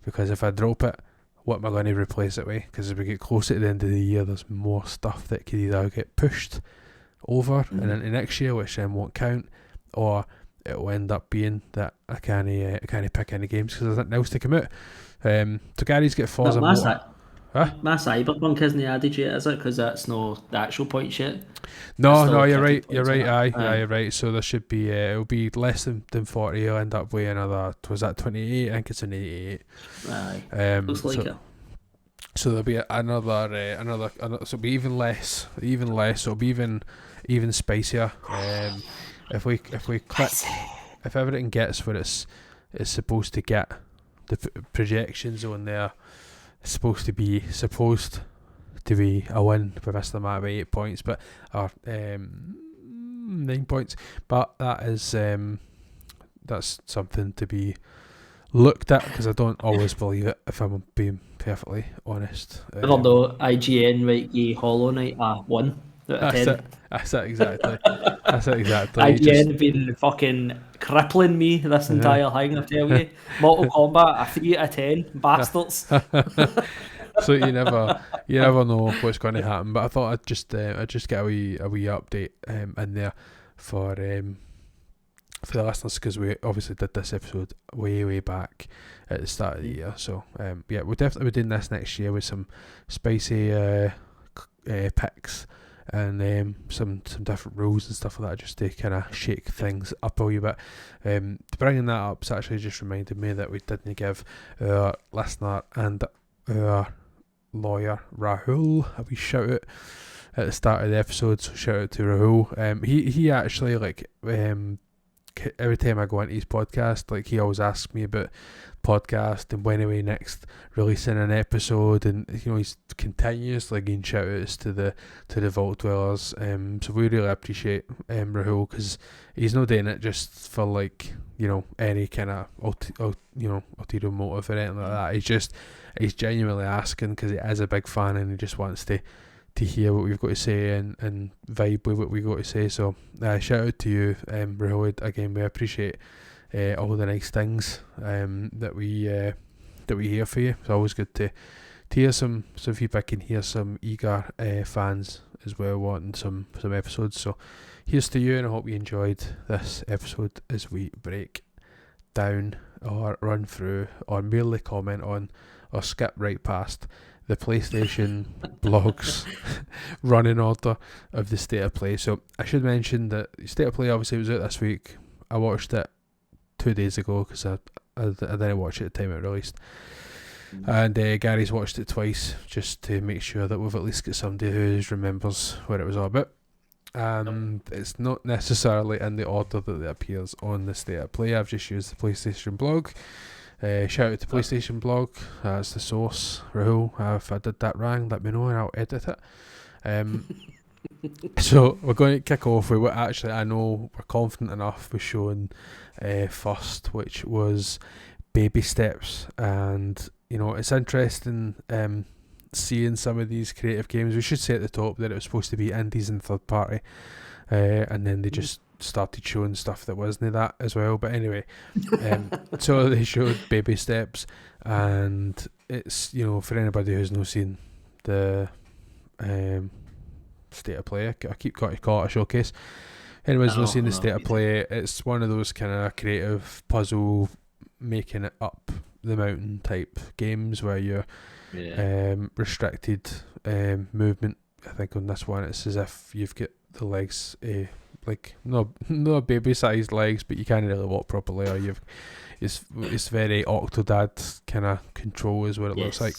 Speaker 1: because if I drop it, what am I going to replace it with? Because as we get closer to the end of the year, there's more stuff that could either get pushed over and into next year, which then won't count, or it will end up being that I can't pick any games because there's nothing else to come out. So Gary's got Forza Motor.
Speaker 2: My Cyberpunk isn't added yet, is it? Because that's no the actual points yet.
Speaker 1: No, you're right. You're right. Aye, you're right. So there should be. It'll be less than 40. You'll end up with another. Was that 28? I think it's an 88.
Speaker 2: Aye. Looks like it.
Speaker 1: So there'll be another. So it'll be even less. So it'll be even spicier. If we click, if everything gets what it's supposed to get, the projections on there. Supposed to be a win for MrMac by 8 points, but 9 points. But that is that's something to be looked at, because I don't always believe it, if I'm being perfectly honest.
Speaker 2: Even though IGN might give Hollow Knight a 1 out of 10.
Speaker 1: That's it exactly. That's it exactly.
Speaker 2: IGN been fucking crippling me this entire thing, I tell you. Mortal Kombat, a 3 out of 10. Bastards.
Speaker 1: So you never know what's going to happen. But I thought I'd just get a wee update in there for the listeners, because we obviously did this episode way back at the start of the year. So yeah, we'll definitely be doing this next year with some spicy picks and some different rules and stuff like that, just to kind of shake things up a wee bit. Bringing that up has actually just reminded me that we didn't give our listener and our lawyer Rahul a wee shout out at the start of the episode. So shout out to Rahul. He actually, every time I go into his podcast, he always asks me about podcast and when are we next releasing an episode, and he's continuously getting shout outs to the Vault Dwellers. So we really appreciate Rahul, because he's not doing it just for any kind of ulterior motive or anything like that. He's genuinely asking because he is a big fan, and he just wants to hear what we've got to say and vibe with what we've got to say. So shout out to you, Rahul. Again, we appreciate all the nice things that we hear for you. It's always good to hear some feedback and hear some eager fans as well wanting some episodes. So here's to you, and I hope you enjoyed this episode as we break down or run through or merely comment on or skip right past the PlayStation blog's running order of the State of Play. So I should mention that State of Play obviously was out this week. I watched it 2 days ago because I didn't watch it at the time it released. And Gary's watched it twice just to make sure that we've at least got somebody who remembers what it was all about. It's not necessarily in the order that it appears on the State of Play. I've just used the PlayStation blog. Shout out to PlayStation blog. That's the source. Rahul, if I did that wrong, let me know and I'll edit it. So we're going to kick off with what actually I know we're confident enough with showing first, which was Baby Steps. And it's interesting seeing some of these creative games. We should say at the top that it was supposed to be indies and third party, and then they just started showing stuff that wasn't that as well. But anyway, so they showed Baby Steps, and it's for anybody who's not seen the State of Play, I keep call it a showcase. Anybody's not seen the State of Play, it's one of those kind of creative puzzle making it up the mountain type games where you're restricted movement. I think on this one it's as if you've got the legs no baby sized legs, but you can't really walk properly, or it's very Octodad kind of control is what it looks like.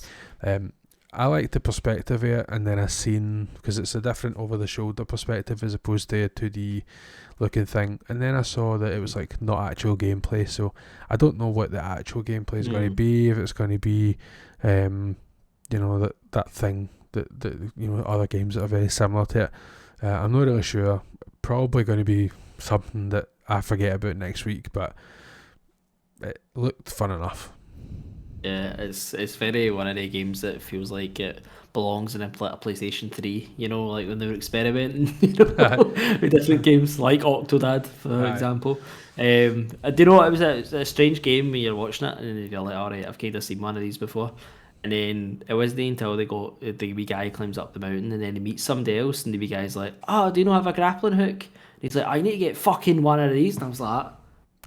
Speaker 1: I like the perspective of it, and then I seen, because it's a different over the shoulder perspective as opposed to a 2D looking thing, and then I saw that it was not actual gameplay. So I don't know what the actual gameplay is going to be, if it's going to be that thing that other games that are very similar to it. I'm not really sure. Probably going to be something that I forget about next week, but it looked fun enough.
Speaker 2: Yeah, it's very one of the games that feels like it belongs in a PlayStation 3, when they were experimenting with different games like Octodad, for example. Do you know what, it was a strange game when you're watching it and you're like, alright, I've kind of seen one of these before. And then it wasn't until the wee guy climbs up the mountain and then he meets somebody else, and the wee guy's like, oh, do you not have a grappling hook? And he's like, I need to get fucking one of these. And I was like,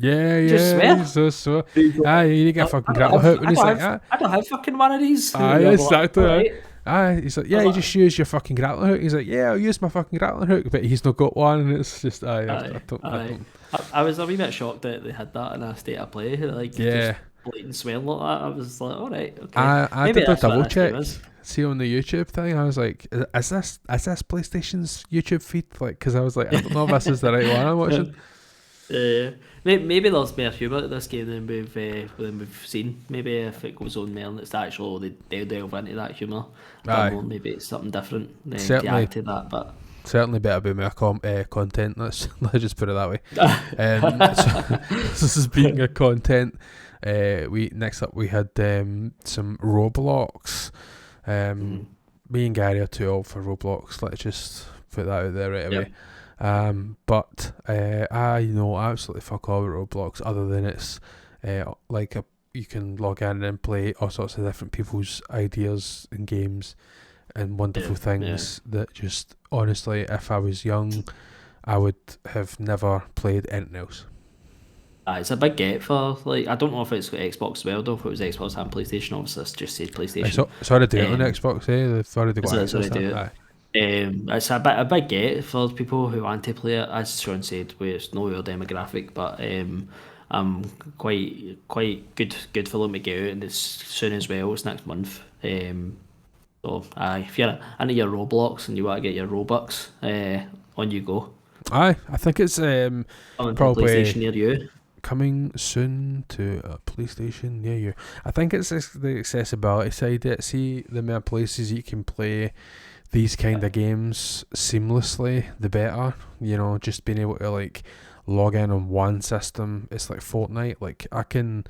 Speaker 1: Yeah,
Speaker 2: Just
Speaker 1: yeah,
Speaker 2: swear.
Speaker 1: so. You need to get a fucking grapple hook. And he's like,
Speaker 2: I don't have fucking one of these.
Speaker 1: exactly.
Speaker 2: Right.
Speaker 1: He's like, you just use your fucking grappling hook. He's like, I'll use my fucking grappling hook, but he's not got one, and it's just, I don't.
Speaker 2: I was a wee bit shocked that they had that in a state of play, like just blatant swearing like that. I was like, all right, okay.
Speaker 1: I did a double check. See on the YouTube thing, I was like, is this PlayStation's YouTube feed? Like, because I was like, I don't know if this is the right one I'm watching.
Speaker 2: Maybe there's more humour to this game than we've seen. Maybe if it goes on there and it's actually they'll delve into that humour. Maybe it's something different to add to that, but
Speaker 1: certainly better be more content. Let's just put it that way. So speaking of content, next up we had some Roblox. Me and Gary are too old for Roblox. Let's just put that out there right away. But I know absolutely fuck all about Roblox other than it's you can log in and play all sorts of different people's ideas and games and wonderful things that just, honestly, if I was young, I would have never played anything else.
Speaker 2: It's a big get for, like, I don't know if it's Xbox as well, though. If it was Xbox and PlayStation, obviously it's just said PlayStation.
Speaker 1: It's already doing it on Xbox, They've already got access to it.
Speaker 2: It's a big get for people who want to play it. As Sean said, it's no real demographic, but I'm quite good for them to get out, and it's soon as well. It's next month. So if you're into your Roblox and you want to get your Robux, on you go.
Speaker 1: I think it's probably
Speaker 2: PlayStation near you.
Speaker 1: Coming soon to a PlayStation near you. I think it's the accessibility side. See, the more places you can play these kind of games seamlessly, the better. You know, just being able to like log in on one system. It's like Fortnite. Like I can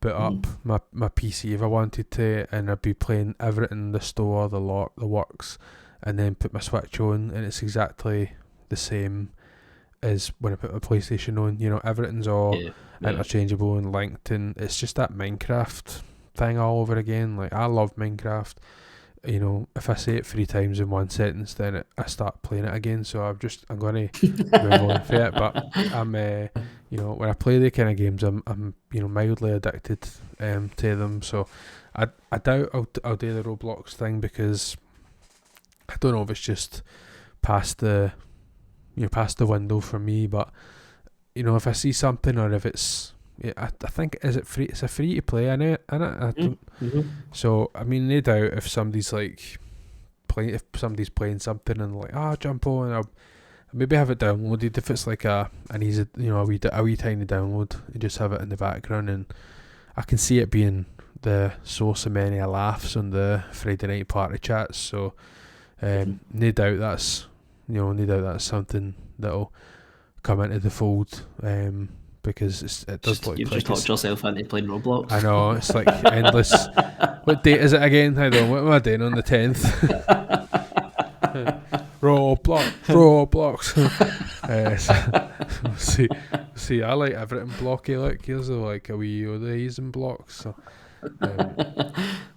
Speaker 1: put up my PC if I wanted to, and I'd be playing everything, the store, the works, and then put my Switch on, and it's exactly the same as when I put my PlayStation on. You know, everything's all interchangeable and linked, and it's just that Minecraft thing all over again. Like, I love Minecraft. You know, if I say it 3 times in one sentence, then I start playing it again. So I'm going to move on for it. But I'm, you know, when I play the kind of games, I'm you know, mildly addicted to them. So I doubt I'll do the Roblox thing, because I don't know if it's just past the window for me. But you know, if I see something, or if it's, I think, is it free? It's a free to play, innit? So I mean, no doubt if somebody's playing something and like, jump on, I'll maybe have it downloaded if it's like an easy, you know, a wee tiny download, and just have it in the background, and I can see it being the source of many laughs on the Friday night party chats. So no doubt that's something that'll come into the fold. Because it does look
Speaker 2: you've
Speaker 1: like
Speaker 2: just talked yourself into playing Roblox.
Speaker 1: I know, it's like endless. What date is it again? Hold on, what am I doing on the 10th? Roblox. See, I like everything blocky. Like, here's like a wee Odie's and blocks. So,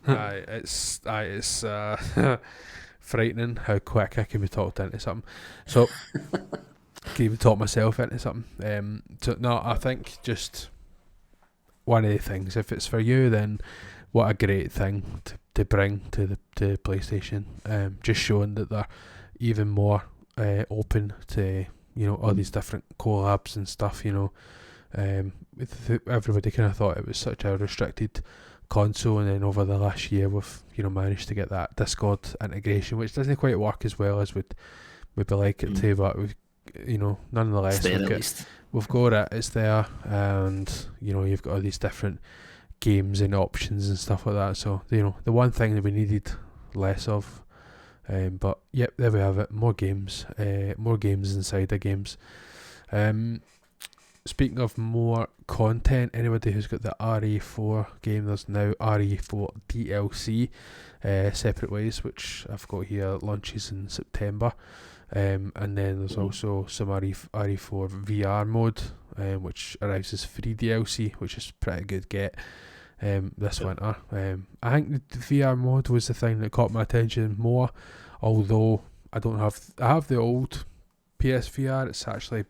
Speaker 1: it's frightening how quick I can be talked into something. So. Can even talk myself into something. So no, I think just one of the things. If it's for you, then what a great thing to bring to the PlayStation. Just showing that they're even more open to, you know, all these different collabs and stuff. You know, everybody kind of thought it was such a restricted console, and then over the last year we've, you know, managed to get that Discord integration, which doesn't quite work as well as we'd like it to, but we've, you know, nonetheless we've got it, it's there, and you know, you've got all these different games and options and stuff like that. So, you know, the one thing that we needed less of, but yep, there we have it, more games inside the games. Speaking of more content, anybody who's got the RE4 game, there's now RE4 DLC, Separate Ways, which I've got here, launches in September. And then there's also some RE4 VR mode, which arrives as free DLC, which is pretty good get this winter. I think the VR mode was the thing that caught my attention more, although I have the old PSVR. It's actually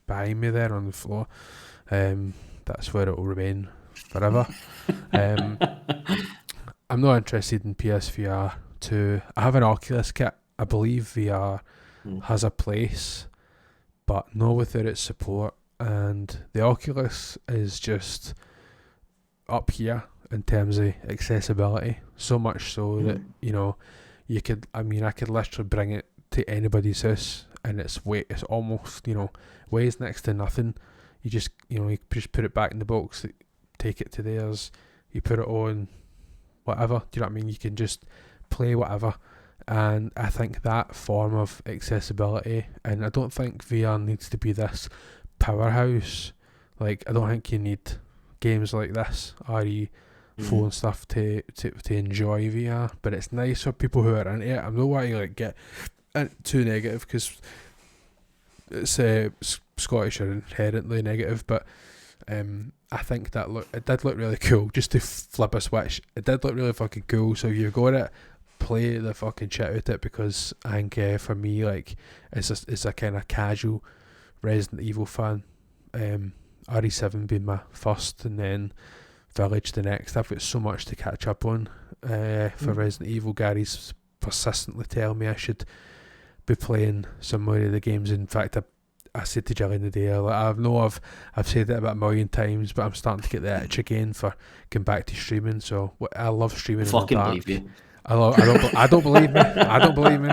Speaker 1: behind me there on the floor. That's where it will remain forever. I'm not interested in PSVR 2. I have an Oculus kit. I believe VR has a place, but not without its support. And the Oculus is just up here in terms of accessibility. So much so that, I could literally bring it to anybody's house, and it's almost, weighs next to nothing. You just put it back in the box, take it to theirs, you put it on, whatever. Do you know what I mean? You can just play whatever. And I think that form of accessibility, and I don't think VR needs to be this powerhouse. Like, I don't think you need games like this, phone stuff to enjoy VR. But it's nice for people who are into it. I don't want to get too negative, because it's Scottish are inherently negative, but I think that it did look really cool. Just to flip a switch, it did look really fucking cool. So if you're going to play the fucking shit out it, because I think for me, like, it's a kind of casual Resident Evil fan. RE7 being my first, and then Village the next. I've got so much to catch up on for Resident Evil. Gary's persistently telling me I should be playing some more of the games. In fact, I said to Gillian the day, I've said it about a million times, but I'm starting to get the itch again for going back to streaming. So I love streaming.
Speaker 2: Fucking
Speaker 1: in the dark.
Speaker 2: believe you.
Speaker 1: I don't believe me. I don't believe me.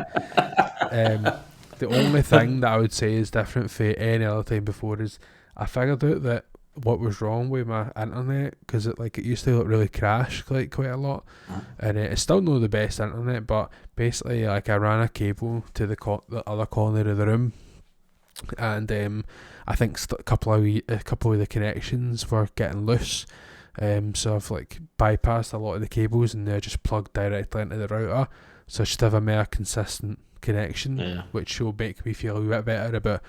Speaker 1: The only thing that I would say is different for any other time before is I figured out that what was wrong with my internet, because it used to really crash quite a lot, and it's still not the best internet, but basically I ran a cable to the other corner of the room, and I think a couple of the connections were getting loose, so I've bypassed a lot of the cables, and they're just plugged directly into the router, so I should have a more consistent connection, which will make me feel a bit better about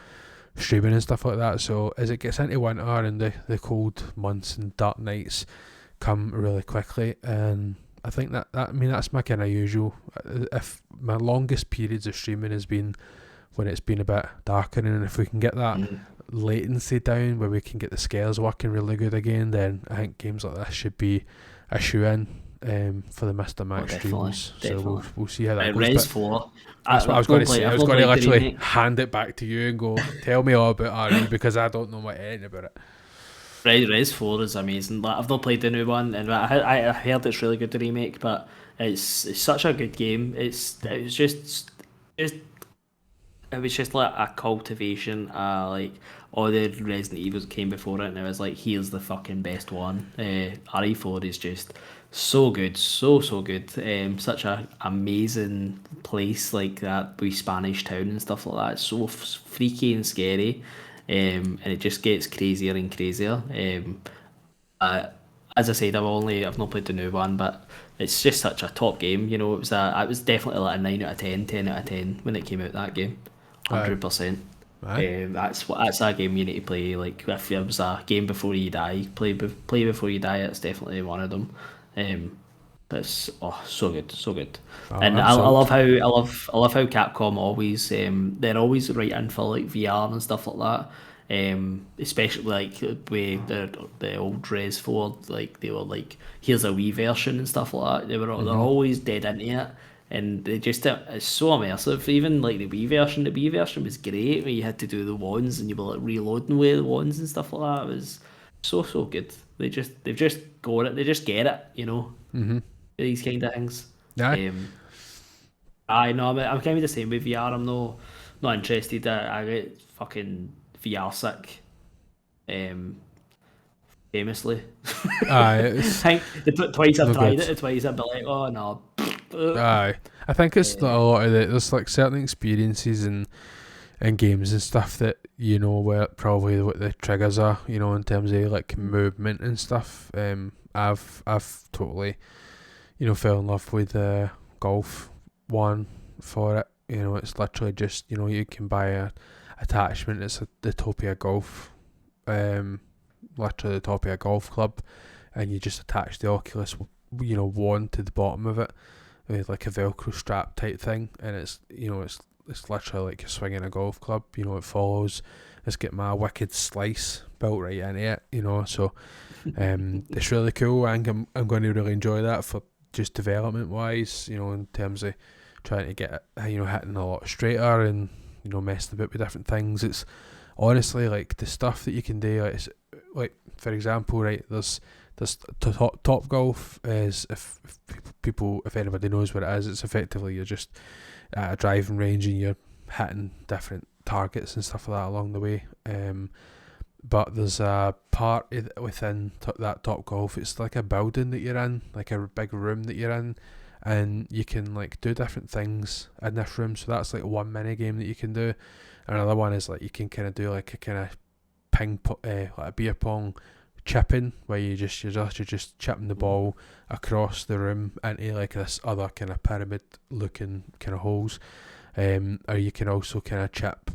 Speaker 1: streaming and stuff like that. So as it gets into winter and the cold months and dark nights come really quickly, and I think that's my kind of usual. If my longest periods of streaming has been when it's been a bit darker, and if we can get that latency down where we can get the scales working really good again, then I think games like this should be a shoe-in for the MrMac streams. So we'll see how that goes.
Speaker 2: Res 4.
Speaker 1: That's what I was going to say. I was going to literally hand it back to you and go, tell me all about RE, because I don't know anything about it.
Speaker 2: Res 4 is amazing. I've not played the new one, and I heard it's really good, the remake, but it's such a good game. It was just like a cultivation. All the Resident Evils came before it, and it was like, here's the fucking best one. RE4 is just so good, so good. Such a amazing place, like that wee Spanish town and stuff like that. It's so freaky and scary, and it just gets crazier and crazier. As I said, I've not played the new one, but it's just such a top game. It was definitely like a 9 out of 10, 10 out of 10 when it came out. That game, 100%. That's a game you need to play. Like, if it was a game before you die, play before you die. It's definitely one of them. But it's so good. And I love how Capcom always they're always right in for like VR and stuff like that. Especially like with the old Res 4, like they were like, here's a Wii version and stuff like that. They're always dead into it. And they just, it's so immersive. Even like the Wii version was great, where you had to do the wands and you were like reloading with the wands and stuff like that. It was so good. They've just got it. They just get it, these kind of things.
Speaker 1: Yeah.
Speaker 2: I know. I'm kind of the same with VR. I'm not interested. I get fucking VR sick. Famously.
Speaker 1: I
Speaker 2: think twice I've tried it. Twice I've been like, oh no.
Speaker 1: Aye, I think it's a lot of there's like certain experiences and games and stuff that where probably what the triggers are, in terms of like movement and stuff. I've totally fell in love with Golf 1 for it. It's literally just you can buy a attachment. It's the Topia Golf, literally the Topia Golf Club, and you just attach the Oculus wand to the bottom of it with like a Velcro strap type thing, and it's it's literally like you're swinging a golf club. You know, it follows. It's got my wicked slice built right into it. You know, so it's really cool. I think I'm going to really enjoy that for just development wise. You know, in terms of trying to get hitting a lot straighter and messing about with different things. It's honestly like the stuff that you can do. Like for example, right, there's top golf is if anybody knows what it is, it's effectively you're just at a driving range and you're hitting different targets and stuff like that along the way. But there's a part within that top golf. It's like a building that you're in, like a big room that you're in, and you can like do different things in this room. So that's like one mini game that you can do. Another one is like you can kind of do like a kind of like a beer pong chipping, where you're just chipping the ball across the room into like this other kind of pyramid looking kind of holes. Or you can also kind of chip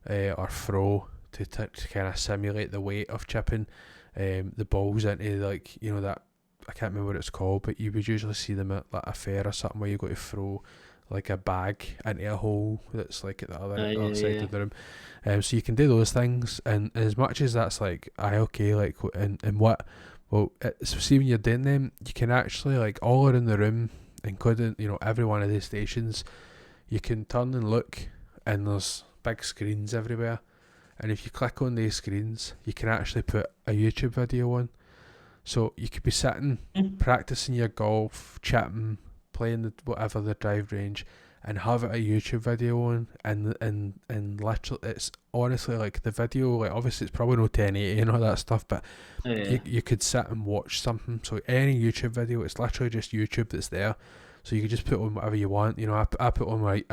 Speaker 1: or throw to kind of simulate the weight of chipping the balls into like that. I can't remember what it's called, but you would usually see them at like a fair or something where you got to throw like a bag into a hole that's like at the other side of the room. So you can do those things, and as much as that's like okay, like and what, well, so see when you're doing them, you can actually like all around the room, including every one of the stations, you can turn and look, and there's big screens everywhere, and if you click on these screens, you can actually put a YouTube video on. So you could be sitting, practicing your golf, chipping, playing whatever the drive range, and have a YouTube video on, and literally, it's honestly like the video, like obviously it's probably no 1080 and all that stuff, but you could sit and watch something. So any YouTube video, it's literally just YouTube that's there. So you could just put on whatever you want. I put on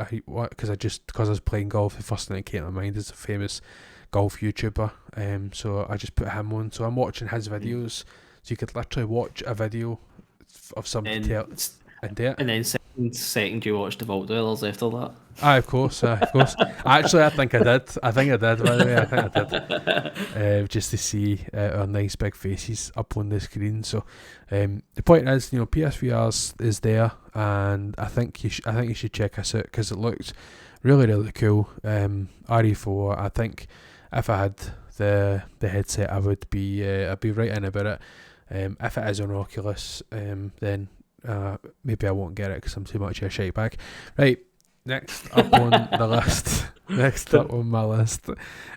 Speaker 1: because I was playing golf. The first thing that came to mind is a famous golf YouTuber. So I just put him on. So I'm watching his videos. So you could literally watch a video of somebody else and do it.
Speaker 2: And then second you watch The Vault Dwellers after that.
Speaker 1: Of course. Actually, I think I did. By the way, I think I did. Just to see our nice big faces up on the screen. So the point is, PSVR is there, and I think you should check us out because it looks really, really cool. RE4. I think if I had the headset, I'd be right in about it. If it is on Oculus, then maybe I won't get it because I'm too much of a shite bag. Right, next up on the list. Next up on my list,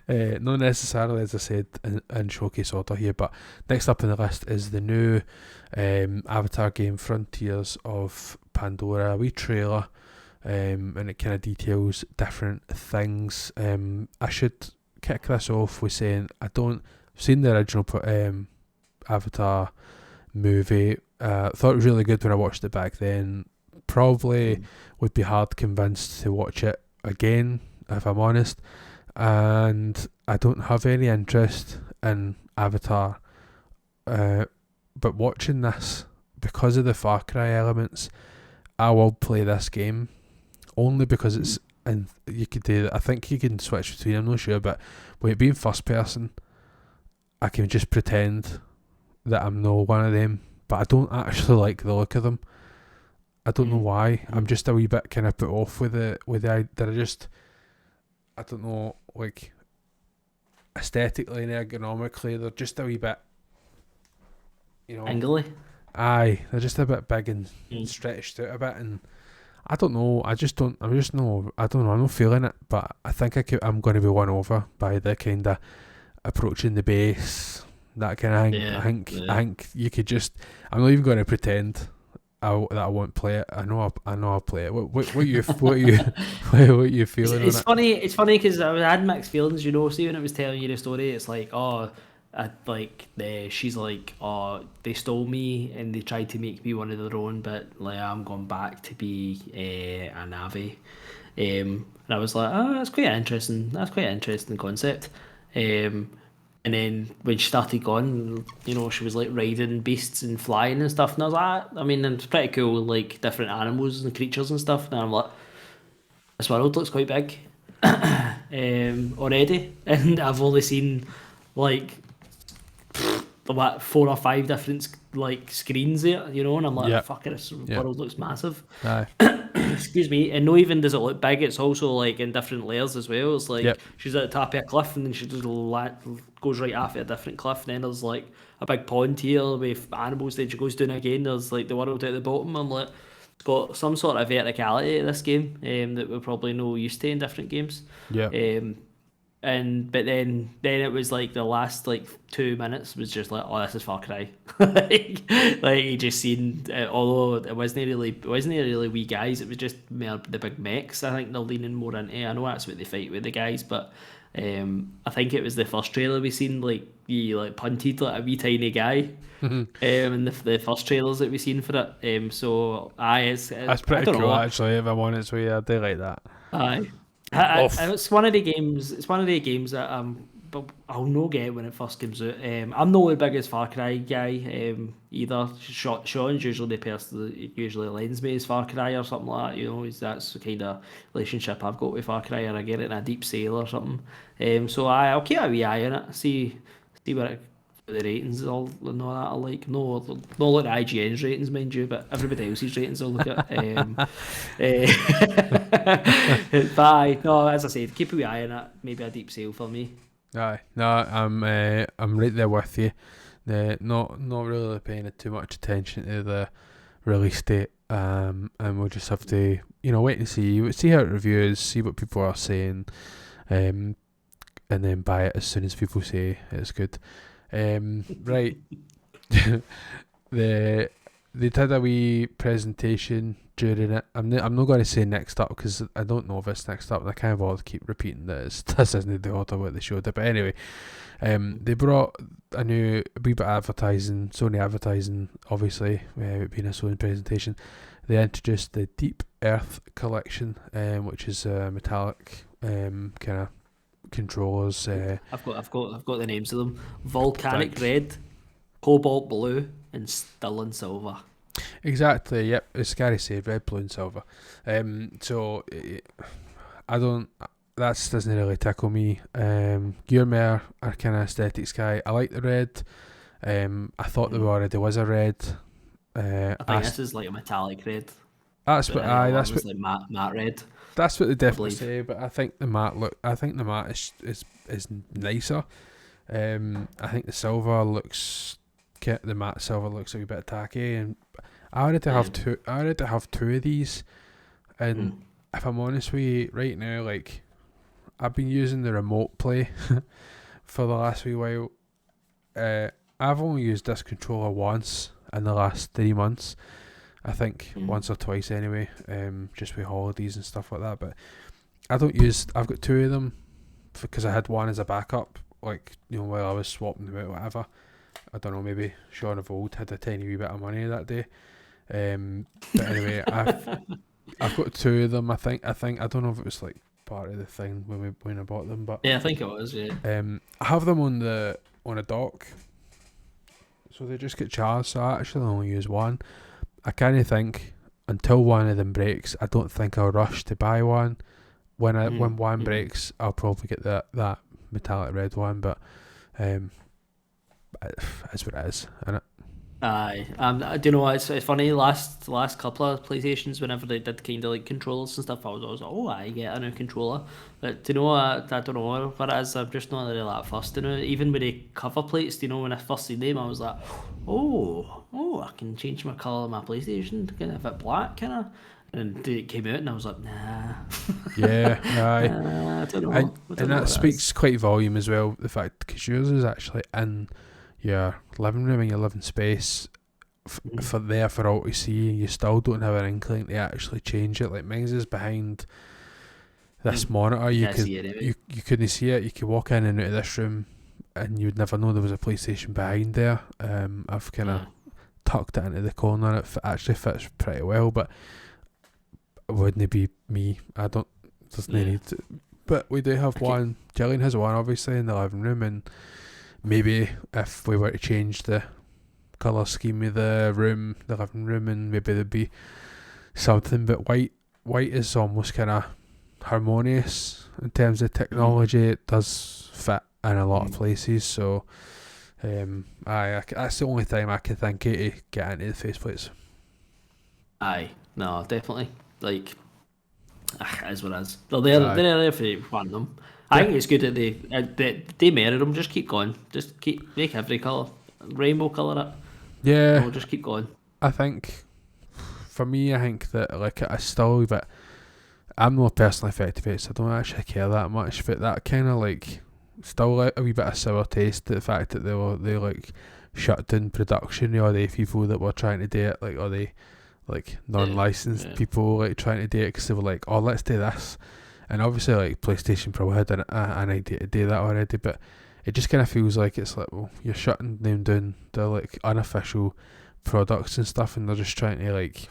Speaker 1: not necessarily as I said in showcase order here, but next up on the list is the new Avatar game, Frontiers of Pandora. A wee trailer, and it kind of details different things. I should kick this off with saying I've seen the original Avatar movie. Thought it was really good when I watched it back then. Probably would be hard convinced to watch it again, if I'm honest. And I don't have any interest in Avatar. But watching this, because of the Far Cry elements, I will play this game. Only because it's, and you could do that. I think you can switch between, I'm not sure, but with it being first person, I can just pretend that I'm not one of them, but I don't actually like the look of them. I don't know why. I'm just a wee bit kind of put off with the that I don't know, like aesthetically and ergonomically, they're just a wee bit,
Speaker 2: angly.
Speaker 1: Aye, they're just a bit big and stretched out a bit, and I don't know. I don't know. I'm not feeling it, but I think I'm going to be won over by the kind of approaching the base, that kind of thing.
Speaker 2: Yeah,
Speaker 1: I think you could just. I'm not even going to pretend that I won't play it. I know I'll play it. What are you feeling?
Speaker 2: It's funny. It's funny because I had mixed feelings. See, when I was telling you the story, it's like, she's like, they stole me and they tried to make me one of their own, but like I'm going back to be a Navi. And I was like, that's quite interesting. That's quite an interesting concept. And then when she started going, she was like riding beasts and flying and stuff. And I was like, and it's pretty cool, like different animals and creatures and stuff. And I'm like, this world looks quite big already. And I've only seen like what 4 or 5 different like screens there, you know, and I'm like, fuck it, this world looks massive.
Speaker 1: Aye.
Speaker 2: Excuse me, and not even does it look big, it's also like in different layers as well. It's like she's at the top of a cliff and then she just goes right off at a different cliff, and then there's like a big pond here with animals, then she goes down again, there's like the world at the bottom. I'm like, it's got some sort of verticality to this game that we're probably no used to in different games. But then it was like the last like 2 minutes was just like, oh, this is Far Cry. like you just seen, although it wasn't really wee guys, it was just more the big mechs. I think they're leaning more into. I know that's what they fight with the guys, but I think it was the first trailer we seen, like you like punted like a wee tiny guy. In the first trailers that we seen for it. So that's
Speaker 1: pretty cool actually. If I'm honest with you, I do like that.
Speaker 2: Aye. It's one of the games. It's one of the games that but I'll not get when it first comes out. I'm not the biggest Far Cry guy either. Sean's usually the person that usually lends me his Far Cry or something like that. You know, that's the kind of relationship I've got with Far Cry, or I get it in a Deep Sail or something. So I'll keep a wee eye on it. See what the ratings and all that are like. No, not like the IGN's ratings, mind you, but everybody else's ratings I'll look at. But aye, no, as I said, keep a wee eye on it. Maybe a Deep Sail for me.
Speaker 1: Aye, no, I'm right there with you. Not really paying too much attention to the release date. And we'll just have to, wait and see how it reviews, see what people are saying, and then buy it as soon as people say it's good. Right. They did a wee presentation during it. I'm not going to say next up because I don't know if it's next up, and I kind of want to keep repeating that this isn't the order what they showed it. But anyway, they brought a wee bit of advertising, Sony advertising, obviously, being a Sony presentation. They introduced the Deep Earth collection, which is a metallic kind of controllers.
Speaker 2: I've got the names of them: Volcanic Red, Cobalt Blue, and Sterling Silver.
Speaker 1: Exactly. Yep. As Gary said, red, blue, and silver. So I don't. That doesn't really tickle me. You're more a kind of aesthetics guy. I like the red. I thought there already was a red.
Speaker 2: I think this is like a metallic red.
Speaker 1: That's what. That's what.
Speaker 2: Like matte red.
Speaker 1: That's what they definitely say. But I think the matte is nicer. I think the silver looks. The matte silver looks a wee bit tacky, and I wanted to have two. I wanted to have two of these, and if I'm honest with you, right now, like I've been using the remote play for the last wee while. I've only used this controller once in the last 3 months. I think once or twice anyway, just with holidays and stuff like that. But I don't use. I've got two of them because I had one as a backup, like while I was swapping them out, whatever. I don't know, maybe Sean of old had a tiny wee bit of money that day. But anyway, I've got two of them. I think I don't know if it was like part of the thing when I bought them, but
Speaker 2: yeah, I think it was. Yeah.
Speaker 1: I have them on a dock, so they just get charged. So I actually only use one. I kind of think until one of them breaks, I don't think I'll rush to buy one. When one breaks, I'll probably get that metallic red one. But it's what it is, isn't it?
Speaker 2: Aye. Do you know what? It's funny. Last couple of PlayStations, whenever they did kind of like controllers and stuff, I was always like, oh, I get a new controller. But do you know what? I don't know what it is. I'm just not really that fussed. Even with the cover plates, when I first seen them, I was like, oh, I can change my colour of my PlayStation, kind of a bit black, kind of. And it came out, and I was like, nah.
Speaker 1: Yeah,
Speaker 2: aye. I don't know.
Speaker 1: And that speaks quite volume as well. The fact because yours is actually in your living room and your living space for all to see. You still don't have an inkling to actually change it. Like mine's is behind this monitor. You couldn't see it. You could walk in and out of this room, and you'd never know there was a PlayStation behind there. I've kind of tucked it into the corner. It actually fits pretty well, but it wouldn't be me. I don't. There's no need to. But we do have one. Jillian has one, obviously, in the living room, and maybe if we were to change the colour scheme of the living room, and maybe there'd be something. But white is almost kind of harmonious in terms of technology. It does fit in a lot of places, so That's the only time I can think of to get into the faceplates.
Speaker 2: Aye, no, definitely. Like, it is what it is. They're there for one of them. I think it's good that they merit them. Just keep going. Just make every colour rainbow colour it.
Speaker 1: Yeah,
Speaker 2: we'll just keep going.
Speaker 1: I think for me, I think that like I still, but I'm not personally affected by it, so I don't actually care that much. But that kind of like still like a wee bit of sour taste. The fact that they like shut down production, or the people that were trying to do it, like, or the like non-licensed people like trying to do it because they were like, oh, let's do this. And obviously like PlayStation probably had an idea to do that already, but it just kind of feels like it's like, well, you're shutting them down, the like unofficial products and stuff, and they're just trying to like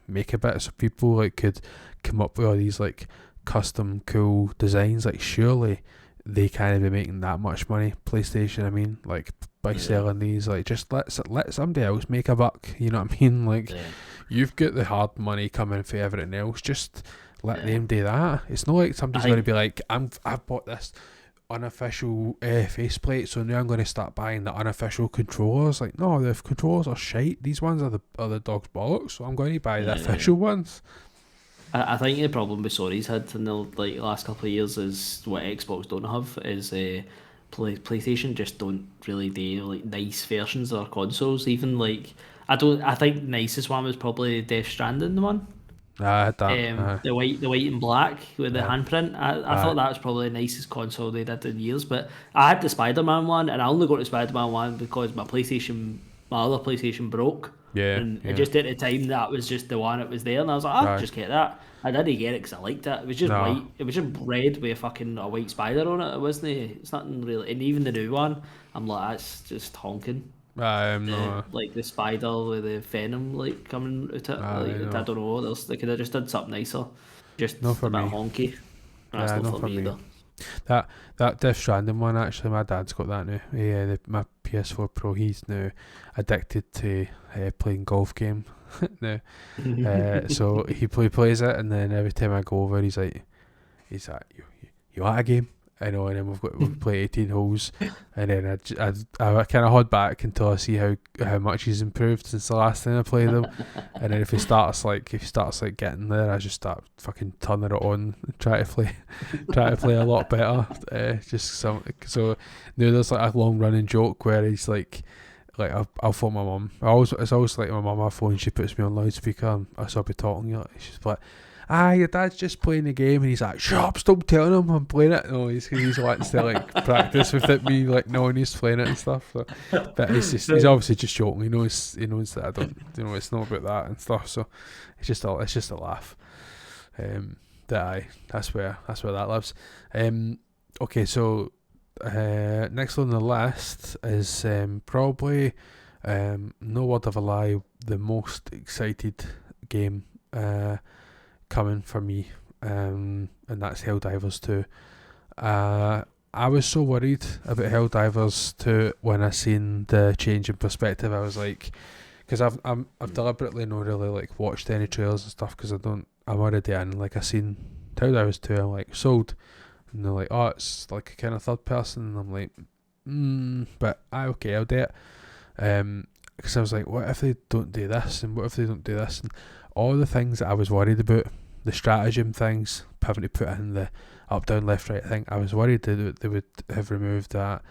Speaker 1: make a bit so people like could come up with all these like custom cool designs. Like surely they can't be making that much money, PlayStation, I mean, like by selling these. Like just let somebody else make a buck, you know what I mean? Like you've got the hard money coming for everything else, just let them do that. It's not like somebody's going to be like, I've bought this unofficial faceplate, so now I'm going to start buying the unofficial controllers. Like, no, the controllers are shite. These ones are the dog's bollocks, so I'm going to buy the official ones.
Speaker 2: I think the problem with Sony's had in the like last couple of years is what Xbox don't have is PlayStation just don't really do like nice versions of their consoles. Even like I think the nicest one was probably Death Stranding one. The white and black with the handprint. I thought that was probably the nicest console they did in years. But I had the Spider-Man one, and I only got the Spider-Man one because my other PlayStation broke. And just at the time that was just the one that was there, and I was like, I'll just get that. I didn't get it because I liked it. It was just white. It was just red with a white spider on it. It wasn't. It's nothing really. And even the new one, I'm like, that's just honking. Like the spider with the venom like coming out it. I don't know. They could have just done something nicer. Just not for a bit honky. That's not for me either.
Speaker 1: That Death Stranding one, actually, my dad's got that now. Yeah, my PS4 Pro, he's now addicted to playing golf game now. So he plays it, and then every time I go over, he's like, you want a game? I know, and then we've played 18 holes, and then I kind of hold back until I see how much he's improved since the last time I played him, and then if he starts getting there, I just start fucking turning it on and try to play a lot better. So now there's like a long running joke where he's like I'll phone my mum. It's always like my mum, my phone, she puts me on loudspeaker, and I'll be talking, she's like, your dad's just playing the game, and he's like, shut up, stop telling him I'm playing it. No, he's wants to like practice with it, me like knowing he's playing it and stuff. So, but he's obviously just joking. He knows that I don't, it's not about that and stuff. So it's just a laugh. That's where that lives. Okay, so next on the list is probably no word of a lie, the most excited game coming for me, and that's Helldivers 2. I was so worried about Helldivers 2 when I seen the change in perspective. I was like, because I've deliberately not really like watched any trailers and stuff, because I'm already in. Like I seen Helldivers 2, I'm like sold, and they're like, oh, it's like a kind of third person, and I'm like, but okay, I'll do it. Because I was like, what if they don't do this, and what if they don't do this, and all the things that I was worried about, the stratagem things, having to put in the up, down, left, right thing, I was worried that they would have removed that.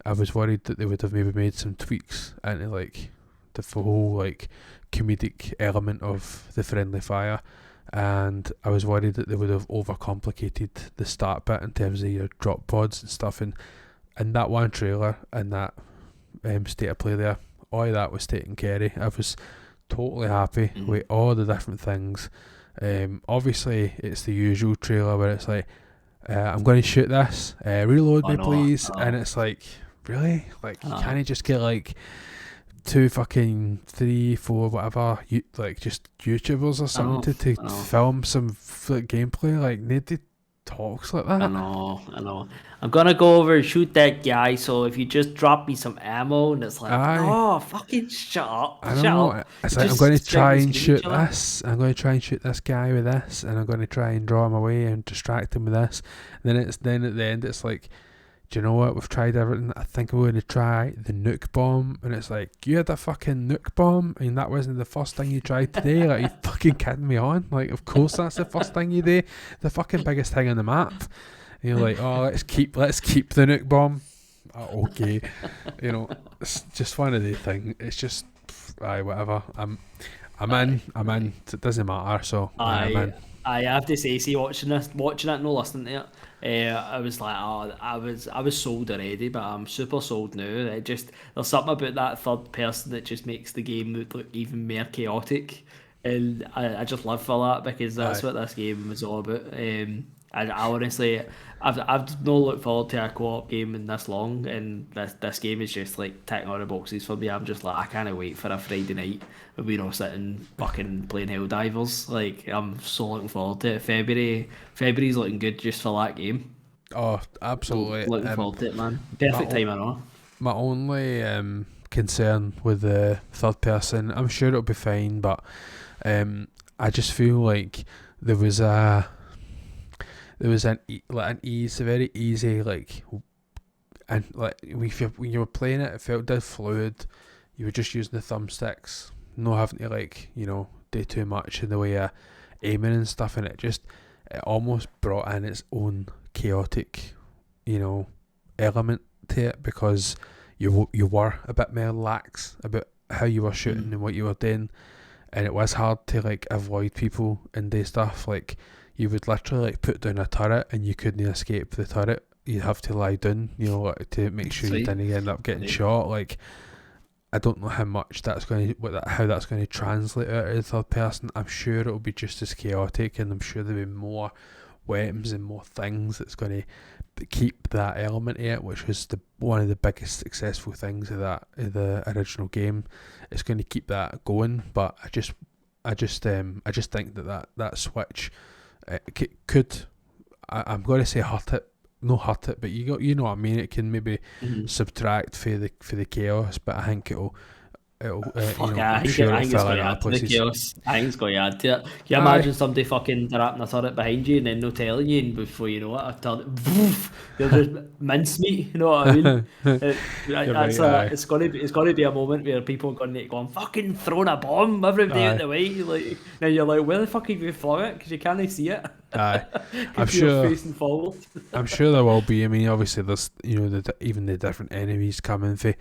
Speaker 1: I was worried that they would have maybe made some tweaks into like the whole like comedic element of the friendly fire, and I was worried that they would have overcomplicated the start bit in terms of your drop pods and stuff, and that one trailer and that state of play there, all of that was taken care of. I was totally happy with all the different things. Obviously it's the usual trailer where it's like, I'm going to shoot this, reload me please, and it's like, really? Like, can't you just get like 2 fucking 3, 4 whatever like just YouTubers or something to film some gameplay? Like, nobody talks like that.
Speaker 2: I know. I'm gonna go over and shoot that guy, so if you just drop me some ammo, and it's like, oh, fucking shut up.
Speaker 1: I know. It's like, I'm going to try and shoot this. I'm going to try and shoot this guy with this, and I'm going to try and draw him away and distract him with this. And then at the end, it's like, do you know what? We've tried everything. I think we're going to try the nuke bomb. And it's like, you had a fucking nuke bomb and that wasn't the first thing you tried today? Like, are you fucking kidding me on? Like, of course that's the first thing you do. The fucking biggest thing on the map. And you're like, oh, let's keep the nuke bomb. Oh, okay. You know, it's just one of the things. It's just, whatever. I'm in. It doesn't matter, so I'm in.
Speaker 2: I have to say, watching it, no listening to it, I was like, I was sold already, but I'm super sold now. There's something about that third person that just makes the game look even more chaotic, and I just live for that because that's what this game was all about. I honestly, I've no looked forward to a co-op game in this long, and this game is just like ticking all the boxes for me. I'm just like, I can't wait for a Friday night when we're all sitting fucking playing Helldivers. Like, I'm so looking forward to it. February's looking good just for that game.
Speaker 1: Oh, absolutely.
Speaker 2: Looking forward to it, man. Perfect time I know.
Speaker 1: My only concern with the third person, I'm sure it'll be fine, but I just feel like there was an ease, a very easy, like, and like when you were playing it, it felt dead fluid. You were just using the thumbsticks, not having to, like, you know, do too much in the way of aiming and stuff, and it almost brought in its own chaotic, you know, element to it, because you were a bit more lax about how you were shooting and what you were doing, and it was hard to, like, avoid people and do stuff. Like, you would literally, like, put down a turret and you couldn't escape the turret. You'd have to lie down, you know, to make sure you didn't end up getting shot. Like, I don't know how much how that's going to translate out of the third person. I'm sure it'll be just as chaotic, and I'm sure there'll be more weapons and more things that's going to keep that element in it, which was one of the biggest successful things of the original game. It's going to keep that going, but I just think that switch could, I'm going to say hurt it, but you know what I mean. It can maybe subtract for the chaos, but I think it'll
Speaker 2: I think it's going to add to the chaos. I think it's going to add to it. Can you imagine somebody fucking wrapping a turret behind you and then no telling you, and before you know it, a turret, they'll just mincemeat, you know what I mean? It's going to be a moment where people are going to go, fucking throwing a bomb, everybody out the way, like, and you're like, where the fuck have you flung it? Because you can't see it.
Speaker 1: I'm sure
Speaker 2: facing forward.
Speaker 1: I'm sure there will be. I mean, obviously there's, you know, even the different enemies coming for,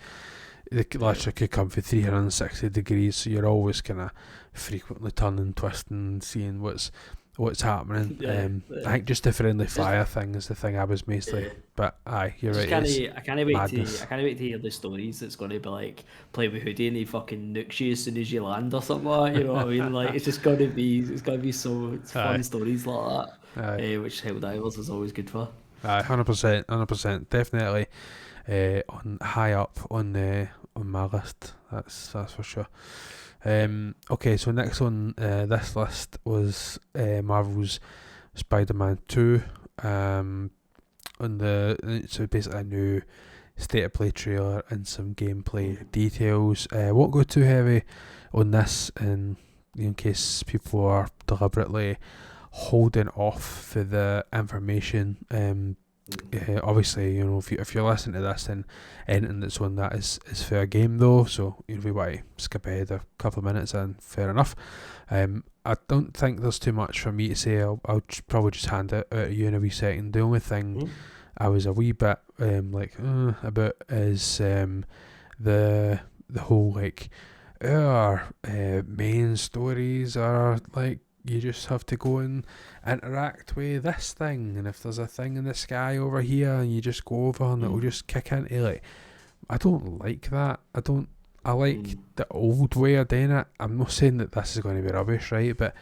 Speaker 1: they literally could come for 360 degrees, so you're always kind of frequently turning, twisting, seeing what's happening. I think just the friendly fire thing is the thing I was mostly. But you're right. I can't wait
Speaker 2: to hear the stories. It's going to be like, play with Hoodie and he fucking nukes you as soon as you land or something like that. You know what I mean? Like, it's going to be so fun stories like that. Which Helldivers is always good for.
Speaker 1: 100%, definitely. On high up on my list, that's for sure. Okay, so next on this list was Marvel's Spider-Man 2. So basically a new state of play trailer and some gameplay details. Won't go too heavy on this, in case people are deliberately holding off for the information. Obviously, you know, if you're listening to this, then anything that's on that is fair game though, so if we want to skip ahead a couple of minutes, then fair enough. I don't think there's too much for me to say. I'll probably just hand it out to you in a wee second. The only thing I was a wee bit about is the whole, like, our main stories are like, you just have to go and interact with this thing, and if there's a thing in the sky over here, and you just go over and it'll just kick into, like, I don't like that. I like the old way of doing it. I'm not saying that this is going to be rubbish, right? But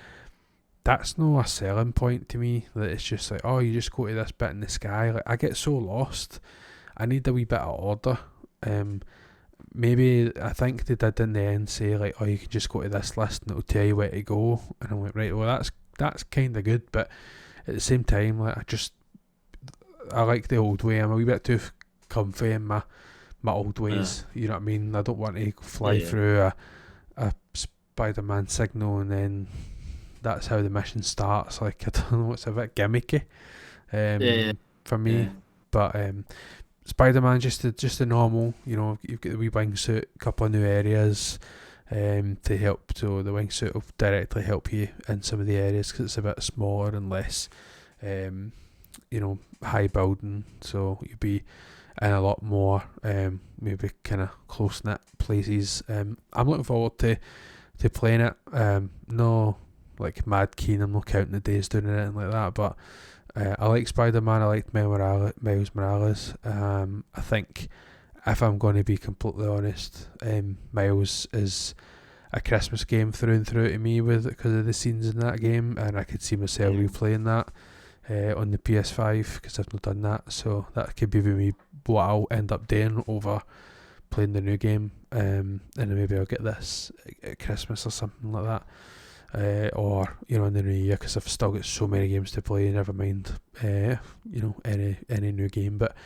Speaker 1: that's no a selling point to me, that it's just like, oh, you just go to this bit in the sky. Like, I get so lost. I need a wee bit of order. Maybe I think they did in the end say, like, oh, you can just go to this list and it'll tell you where to go, and I'm like, right, well, that's kind of good, but at the same time, like, I like the old way. I'm a wee bit too comfy in my old ways. You know what I mean? I don't want to fly through a Spider-Man signal and then that's how the mission starts. Like, I don't know, it's a bit gimmicky for me. But Spider-Man, just the normal, you know, you've got the wee wingsuit, a couple of new areas to help, so the wingsuit will directly help you in some of the areas because it's a bit smaller and less, you know, high building, so you'll be in a lot more maybe kind of close-knit places. I'm looking forward to playing it. No, like mad keen, I'm not counting the days doing anything like that, but I like Spider-Man, I like Miles Morales. I think, if I'm going to be completely honest, Miles is a Christmas game through and through to me because of the scenes in that game, and I could see myself replaying that on the PS5 because I've not done that, so that could be me what I'll end up doing over playing the new game, and then maybe I'll get this at Christmas or something like that. Or, you know, in the new year, because I've still got so many games to play, never mind you know, any new game. But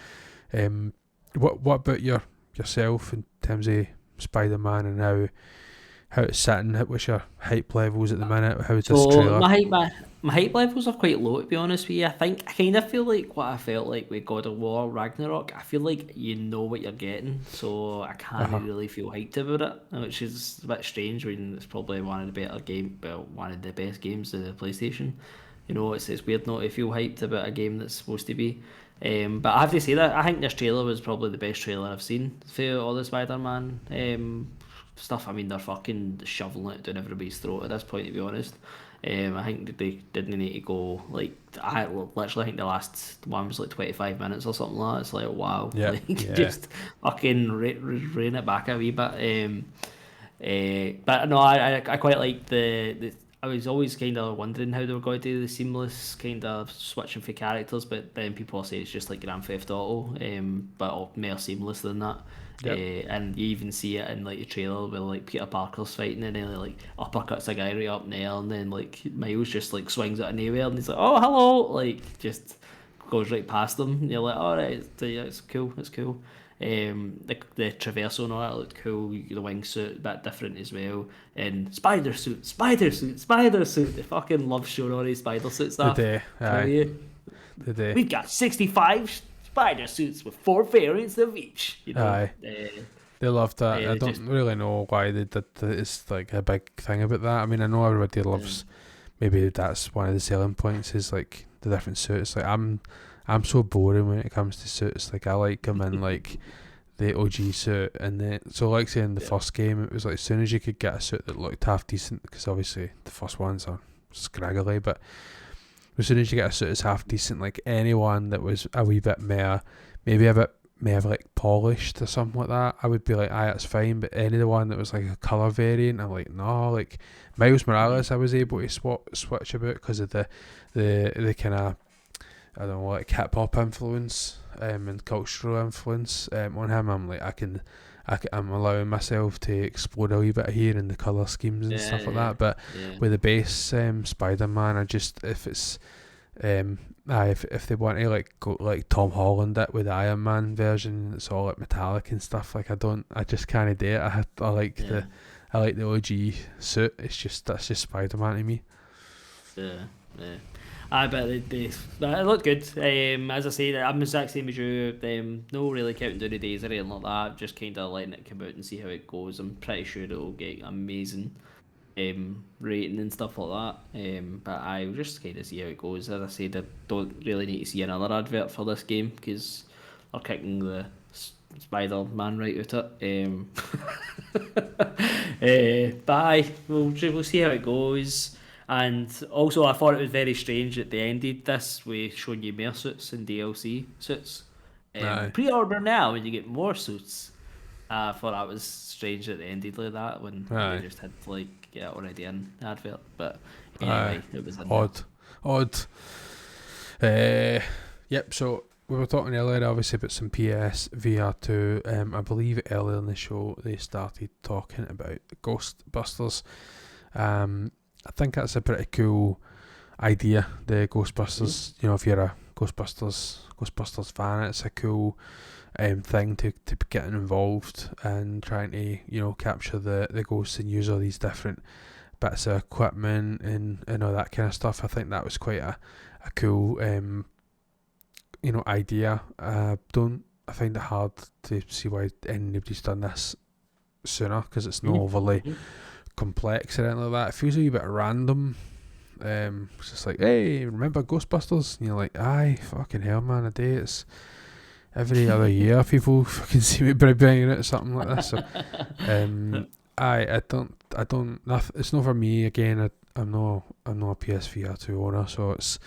Speaker 1: what about yourself in terms of Spider-Man and how it's sitting? What's your hype levels at the minute? How's this trailer?
Speaker 2: My hype levels are quite low, to be honest with you. I kind of feel like what I felt like with God of War Ragnarok. I feel like you know what you're getting, so I can't really feel hyped about it, which is a bit strange when it's probably one of the best games of the PlayStation. You know, it's weird not to feel hyped about a game that's supposed to be. But I have to say that I think this trailer was probably the best trailer I've seen for all the Spider-Man stuff. I mean, they're fucking shoveling it down everybody's throat at this point, to be honest. I think that they didn't need to go like, I literally think the last one was like 25 minutes or something like that. It's like, wow, just fucking rein it back a wee bit. But no, I quite like the I was always kind of wondering how they were going to do the seamless kind of switching for characters, but then people say it's just like Grand Theft Auto, but more seamless than that. Yep. And you even see it in like the trailer where like Peter Parker's fighting and then like uppercuts a guy right up in the air, and then like Miles just like swings at anywhere and he's like, oh hello, like just goes right past them. And you're like, alright, it's cool, it's cool. The traversal and all that looked cool. The wingsuit a bit different as well, and spider suit. They fucking love showing all these spider suit stuff. We've got 65 spider suits with 4 variants of each. You know,
Speaker 1: they love that. I don't really know why they did that. It's like a big thing about that. I mean, I know everybody loves. Maybe that's one of the selling points is like the different suits. Like I'm so boring when it comes to suits. Like I like them in like the OG suit, and then so like say in the first game, it was like as soon as you could get a suit that looked half decent, because obviously the first ones are scraggly, but as soon as you get a suit that's half decent, like anyone that was a wee bit maybe a bit like polished or something like that, I would be like, aye, that's fine. But anyone that was like a colour variant, I'm like, no. Like Miles Morales, I was able to switch about because of the kind of, I don't know, like hip hop influence and cultural influence on him. I'm like, I'm allowing myself to explore a wee bit here in the colour schemes and stuff like that. But with the base Spider-Man, I just, if it's if they want to like go like Tom Holland it with the Iron Man version, it's all like metallic and stuff. Like I just can't do it. I like the OG suit. That's just Spider-Man to me.
Speaker 2: I bet it looked good. As I say, I'm the exact same as you. No really counting down the days or anything like that. Just kind of letting it come out and see how it goes. I'm pretty sure it'll get amazing rating and stuff like that. But I'll just kind of see how it goes. As I said, I don't really need to see another advert for this game because they're kicking the Spider-Man right out it. But aye, we'll see how it goes. And also, I thought it was very strange that they ended this with showing you more suits and DLC suits. Pre-order now and you get more suits. I thought that was strange that they ended like that when they just had to like get it already in the advert. But anyway, it was
Speaker 1: odd. Yep. So we were talking earlier, obviously, about some PS VR 2. I believe earlier in the show they started talking about Ghostbusters. I think that's a pretty cool idea, the Ghostbusters. You know, if you're a Ghostbusters fan, it's a cool thing to be getting involved and trying to, you know, capture the ghosts and use all these different bits of equipment and all that kind of stuff. I think that was quite a cool you know, idea. Don't I find it hard to see why anybody's done this sooner, because it's not overly complex or anything like that. It feels a wee bit random. It's just like, hey, remember Ghostbusters? And you're like, aye, fucking hell, man, a day. It's every other year people fucking see me bringing out something like this. So, I don't. It's not for me. Again, I'm not a PSVR 2 owner, so it's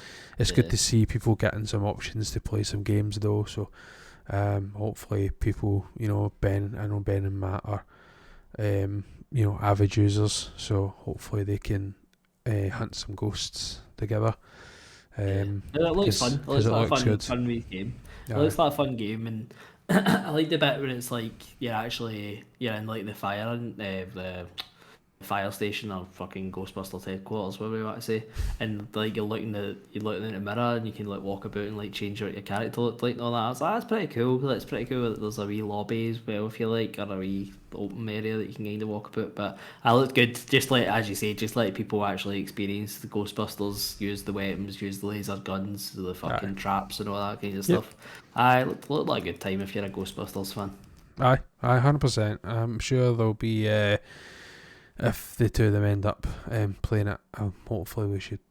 Speaker 1: good to see people getting some options to play some games though. So, hopefully people, I know Ben and Matt are, avid users, so hopefully they can hunt some ghosts together.
Speaker 2: It looks fun. It looks like a fun wee game. It looks like a fun game, and I like the bit where it's like you're in like the fire station or fucking Ghostbusters headquarters, whatever you want to say, and like you're looking in the mirror and you can like walk about and like change what your character looked like and all that. I was like, that's pretty cool. That's pretty cool that there's a wee lobby as well, if you like, or a wee open area that you can kind of walk about. But I looked good, just like as you say, just like people actually experience the Ghostbusters, use the weapons, use the laser guns, the fucking traps and all that kind of stuff. I looked like a good time if you're a Ghostbusters fan.
Speaker 1: Aye, 100%. I'm sure there'll be. If the two of them end up playing it, hopefully we should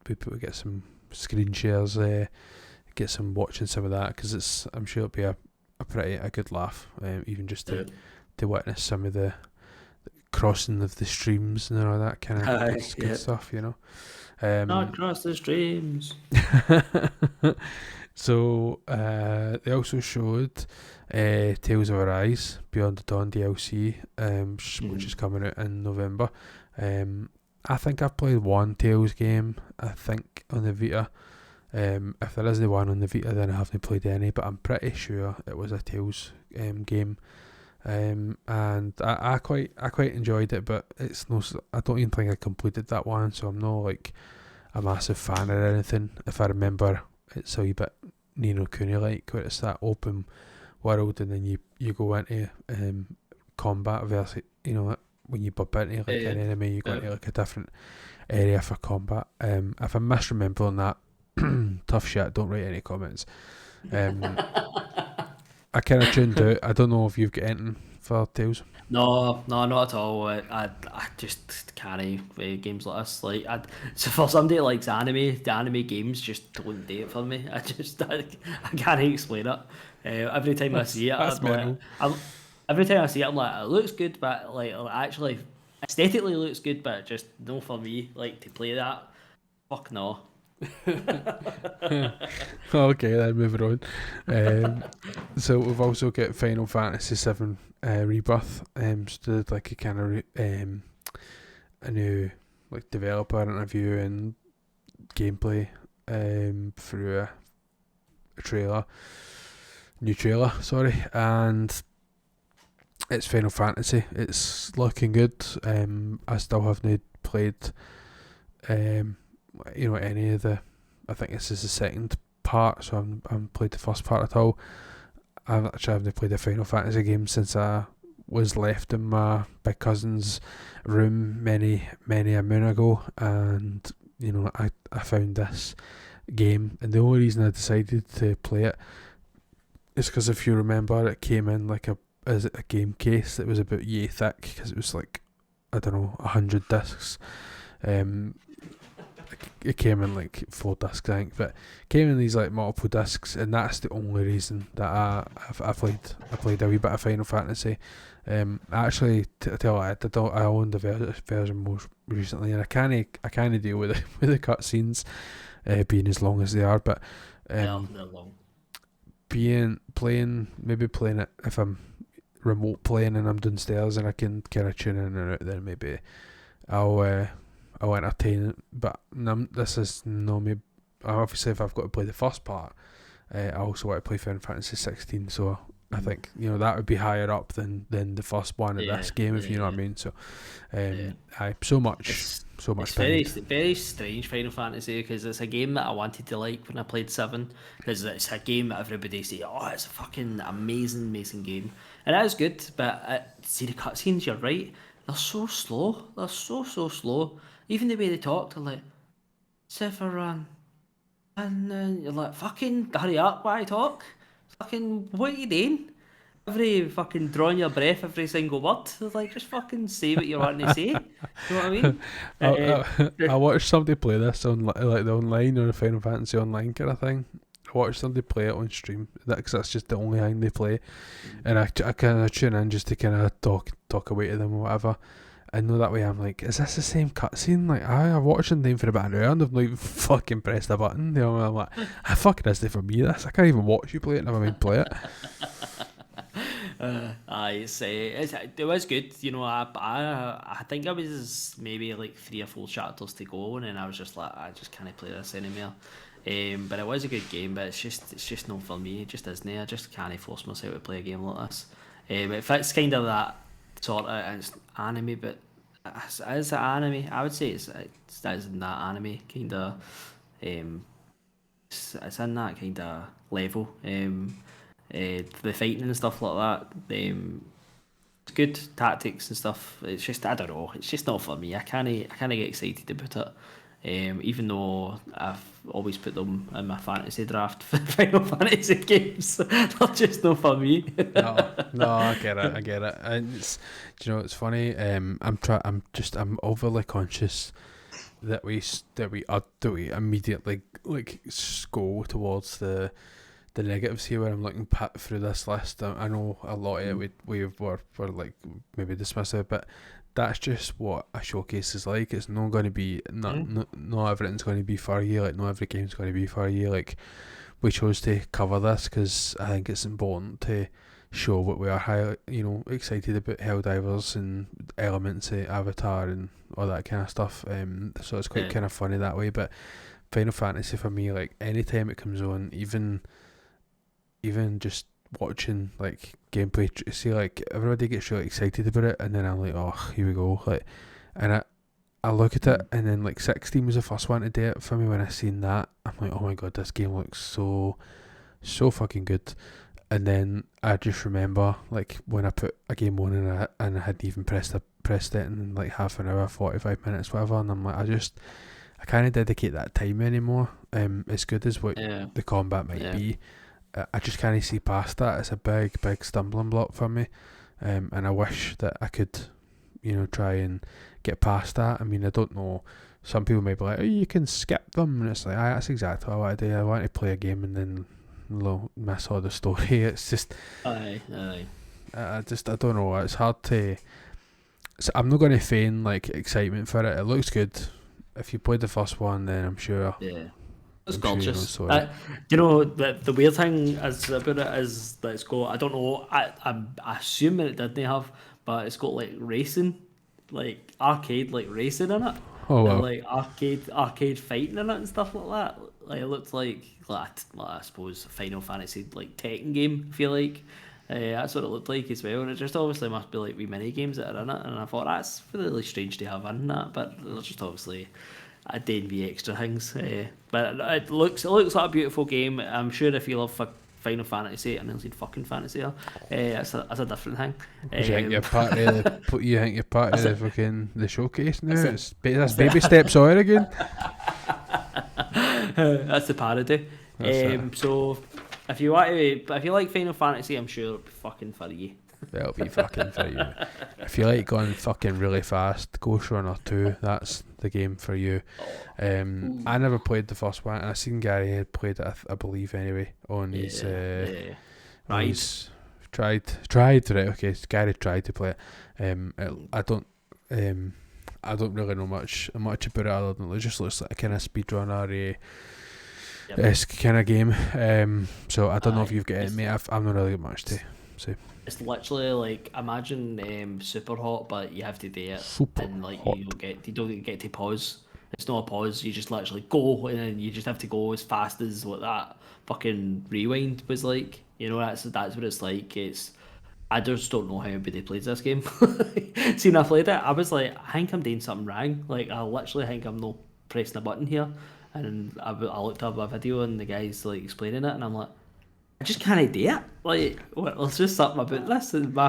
Speaker 1: get some screen shares, get some watching some of that, because I'm sure it'll be a good laugh, even just to witness some of the crossing of the streams and all that kind of good stuff,
Speaker 2: Not cross the streams.
Speaker 1: So they also showed Tales of Arise Beyond the Dawn DLC, which is coming out in November. I think I've played one Tales game, I think, on the Vita. If there is the one on the Vita, then I haven't played any, but I'm pretty sure it was a Tales game. And I quite enjoyed it, but I don't even think I completed that one, so I'm not like a massive fan or anything. If I remember, it's a wee bit Ni no Kuni like, where it's that open world and then you go into combat versus, when you bump into like an enemy, you go into like a different area for combat. If I'm misremembering that, tough shit, don't write any comments. I kind of tuned out. I don't know if you've got anything for Tales.
Speaker 2: No, not at all. I just can't play games like this. Like, so for somebody that likes anime, the anime games just don't do it for me. I can't explain it. Every time I see it, every time I see it, I'm like, it looks good, but like actually aesthetically looks good, but just no for me. Like to play that, fuck no.
Speaker 1: Okay, then moving on. So we've also got Final Fantasy VII Rebirth. So did like a kind of a new like developer interview and gameplay through a new trailer, sorry, and it's Final Fantasy. It's looking good. I still haven't played any of the. I think this is the second part, so I haven't played the first part at all. I haven't played a Final Fantasy game since I was left in my big cousin's room many a moon ago, and I found this game, and the only reason I decided to play it is because, if you remember, it came in like a game case that was about yay thick, because it was like, I don't know, 100 discs. It came in like 4 discs, I think, but it came in these like multiple discs, and that's the only reason that I played a wee bit of Final Fantasy. Actually, to tell you, I owned the version most recently, and I can't deal with the cutscenes being as long as they are, but
Speaker 2: they're long.
Speaker 1: Playing it if I'm remote playing and I'm downstairs and I can kind of tune in and out, then maybe I'll entertain it. But this is no me. Obviously, if I've got to play the first part, I also want to play Final Fantasy 16. So I think that would be higher up than the first one of this game, if you know what I mean. So, so much.
Speaker 2: It's very strange, Final Fantasy, because it's a game that I wanted to like when I played 7, because it's a game that everybody say, oh, it's a fucking amazing game, and that is good. But see the cutscenes, you're right, they're so slow. They're so slow. Even the way they talk, they're like, Sephiroth, and then you're like, fucking hurry up while I talk. Fucking, what are you doing? every fucking drawing your breath, every single word. It's like, just fucking say what you're wanting to say. You know what I mean?
Speaker 1: I watched somebody play this on like the online or the Final Fantasy online kind of thing. I watched somebody play it on stream. Because that's just the only thing they play, and I kind of tune in just to kind of talk away to them or whatever. And know that way I'm like, is this the same cutscene? Like, I watched the for about an hour and I've not even fucking pressed a button. You know, I'm like, fucking is it for me this? I can't even watch you play it, never mind play it.
Speaker 2: It was good. You know, I think I was maybe like 3 or 4 chapters to go, and then I was just like, I just can't play this anymore. But it was a good game, but it's just not for me. It just isn't. I just can't force myself to play a game like this. It fits kind of that sort of, it's anime, but is it anime? I would say it's in that anime kind of. It's in that kind of level. The fighting and stuff like that. It's good tactics and stuff. It's just, I don't know. It's just not for me. I can't get excited about it. Even though I've always put them in my fantasy draft for Final Fantasy games, they're just not for me.
Speaker 1: no, I get it. And it's, do you know, it's funny. I'm overly conscious that we immediately like go towards the negatives here. Where I'm looking through this list, I know a lot of it we were like maybe dismissive, but that's just what a showcase is like. It's not going to be not everything's going to be for you. Like, not every game's going to be for you. Like, we chose to cover this because I think it's important to show what we are excited about Helldivers and elements of Avatar and all that kind of stuff. So it's quite kind of funny that way. But Final Fantasy for me, like, anytime it comes on, even just watching like gameplay, see, like, everybody gets really excited about it, and then I'm like, oh, here we go. Like, and I look at it, and then like 16 was the first one to do it for me. When I seen that, I'm like, oh my god, this game looks so fucking good. And then I just remember, like, when I put a game on and I hadn't even pressed it in like half an hour, 45 minutes, whatever, and I'm like, I can't dedicate that time anymore. As good as what the combat might be, I just can't see past that. It's a big stumbling block for me, and I wish that I could, try and get past that. I mean, I don't know. Some people may be like, oh, you can skip them, and it's like, that's exactly what I want to do. I want to play a game and then miss all the story. It's just, I don't know. It's hard to. So I'm not going to feign like excitement for it. It looks good. If you played the first one, then I'm sure.
Speaker 2: Yeah. It's gorgeous. The weird thing about it is that it's got, I don't know, I assume it didn't have, but it's got like racing, like arcade like racing in it.
Speaker 1: Oh wow.
Speaker 2: And, like arcade fighting in it and stuff like that. Like, it looked like I suppose Final Fantasy like Tekken game, I feel like. That's what it looked like as well, and it just obviously must be like wee mini games that are in it, and I thought that's really strange to have in that, but they're just obviously a D&B extra things. But it looks like a beautiful game. I'm sure if you love Final Fantasy, I nearly said fucking fantasy, that's a different thing.
Speaker 1: You think you're part of the fucking the showcase now? That's baby steps on again.
Speaker 2: That's the parody. So if you like Final Fantasy, I'm sure it'll be fucking for you.
Speaker 1: It'll be fucking for you. If you like going fucking really fast, Ghost Runner 2, that's the game for you. I never played the first one, and I seen Gary had played it, I believe anyway, on his on his tried right, okay, Gary tried to play it. I don't really know much about it other than it just looks like a kind of speedrunner esque kind of game. So I don't know if you've got it, mate. I've not really got much to say.
Speaker 2: It's literally like, imagine Super Hot, but you have to do it, and like you don't get to pause. It's not a pause. You just literally go, and then you just have to go as fast as what that fucking rewind was like. That's what it's like. I just don't know how anybody plays this game. Seeing I played it, I was like, I think I'm doing something wrong. Like, I literally think I'm not pressing a button here. And I looked up a video and the guy's like explaining it, and I'm like, I just can't do it. Like, there's just something about this, and my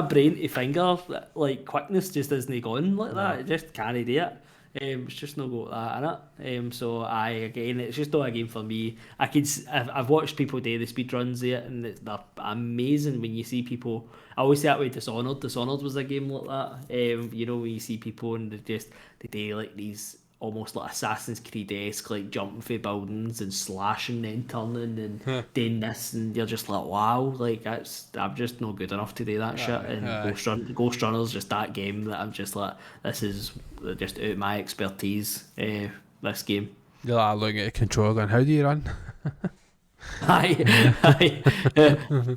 Speaker 2: brain to finger like quickness just isn't going like that. I just can't do it. It's just not got that in it. So again, it's just not a game for me. I've watched people do the speed runs there, and they're amazing when you see people. I always say that with Dishonored. Dishonored was a game like that. When you see people and they do like these almost like Assassin's Creed-esque, like jumping through buildings and slashing and turning and doing this, and you're just like, wow, like I'm just not good enough to do that shit. And Ghost Runner's just that game that I'm just like, this is just out of my expertise. This game.
Speaker 1: You're like looking at a controller going, how do you run?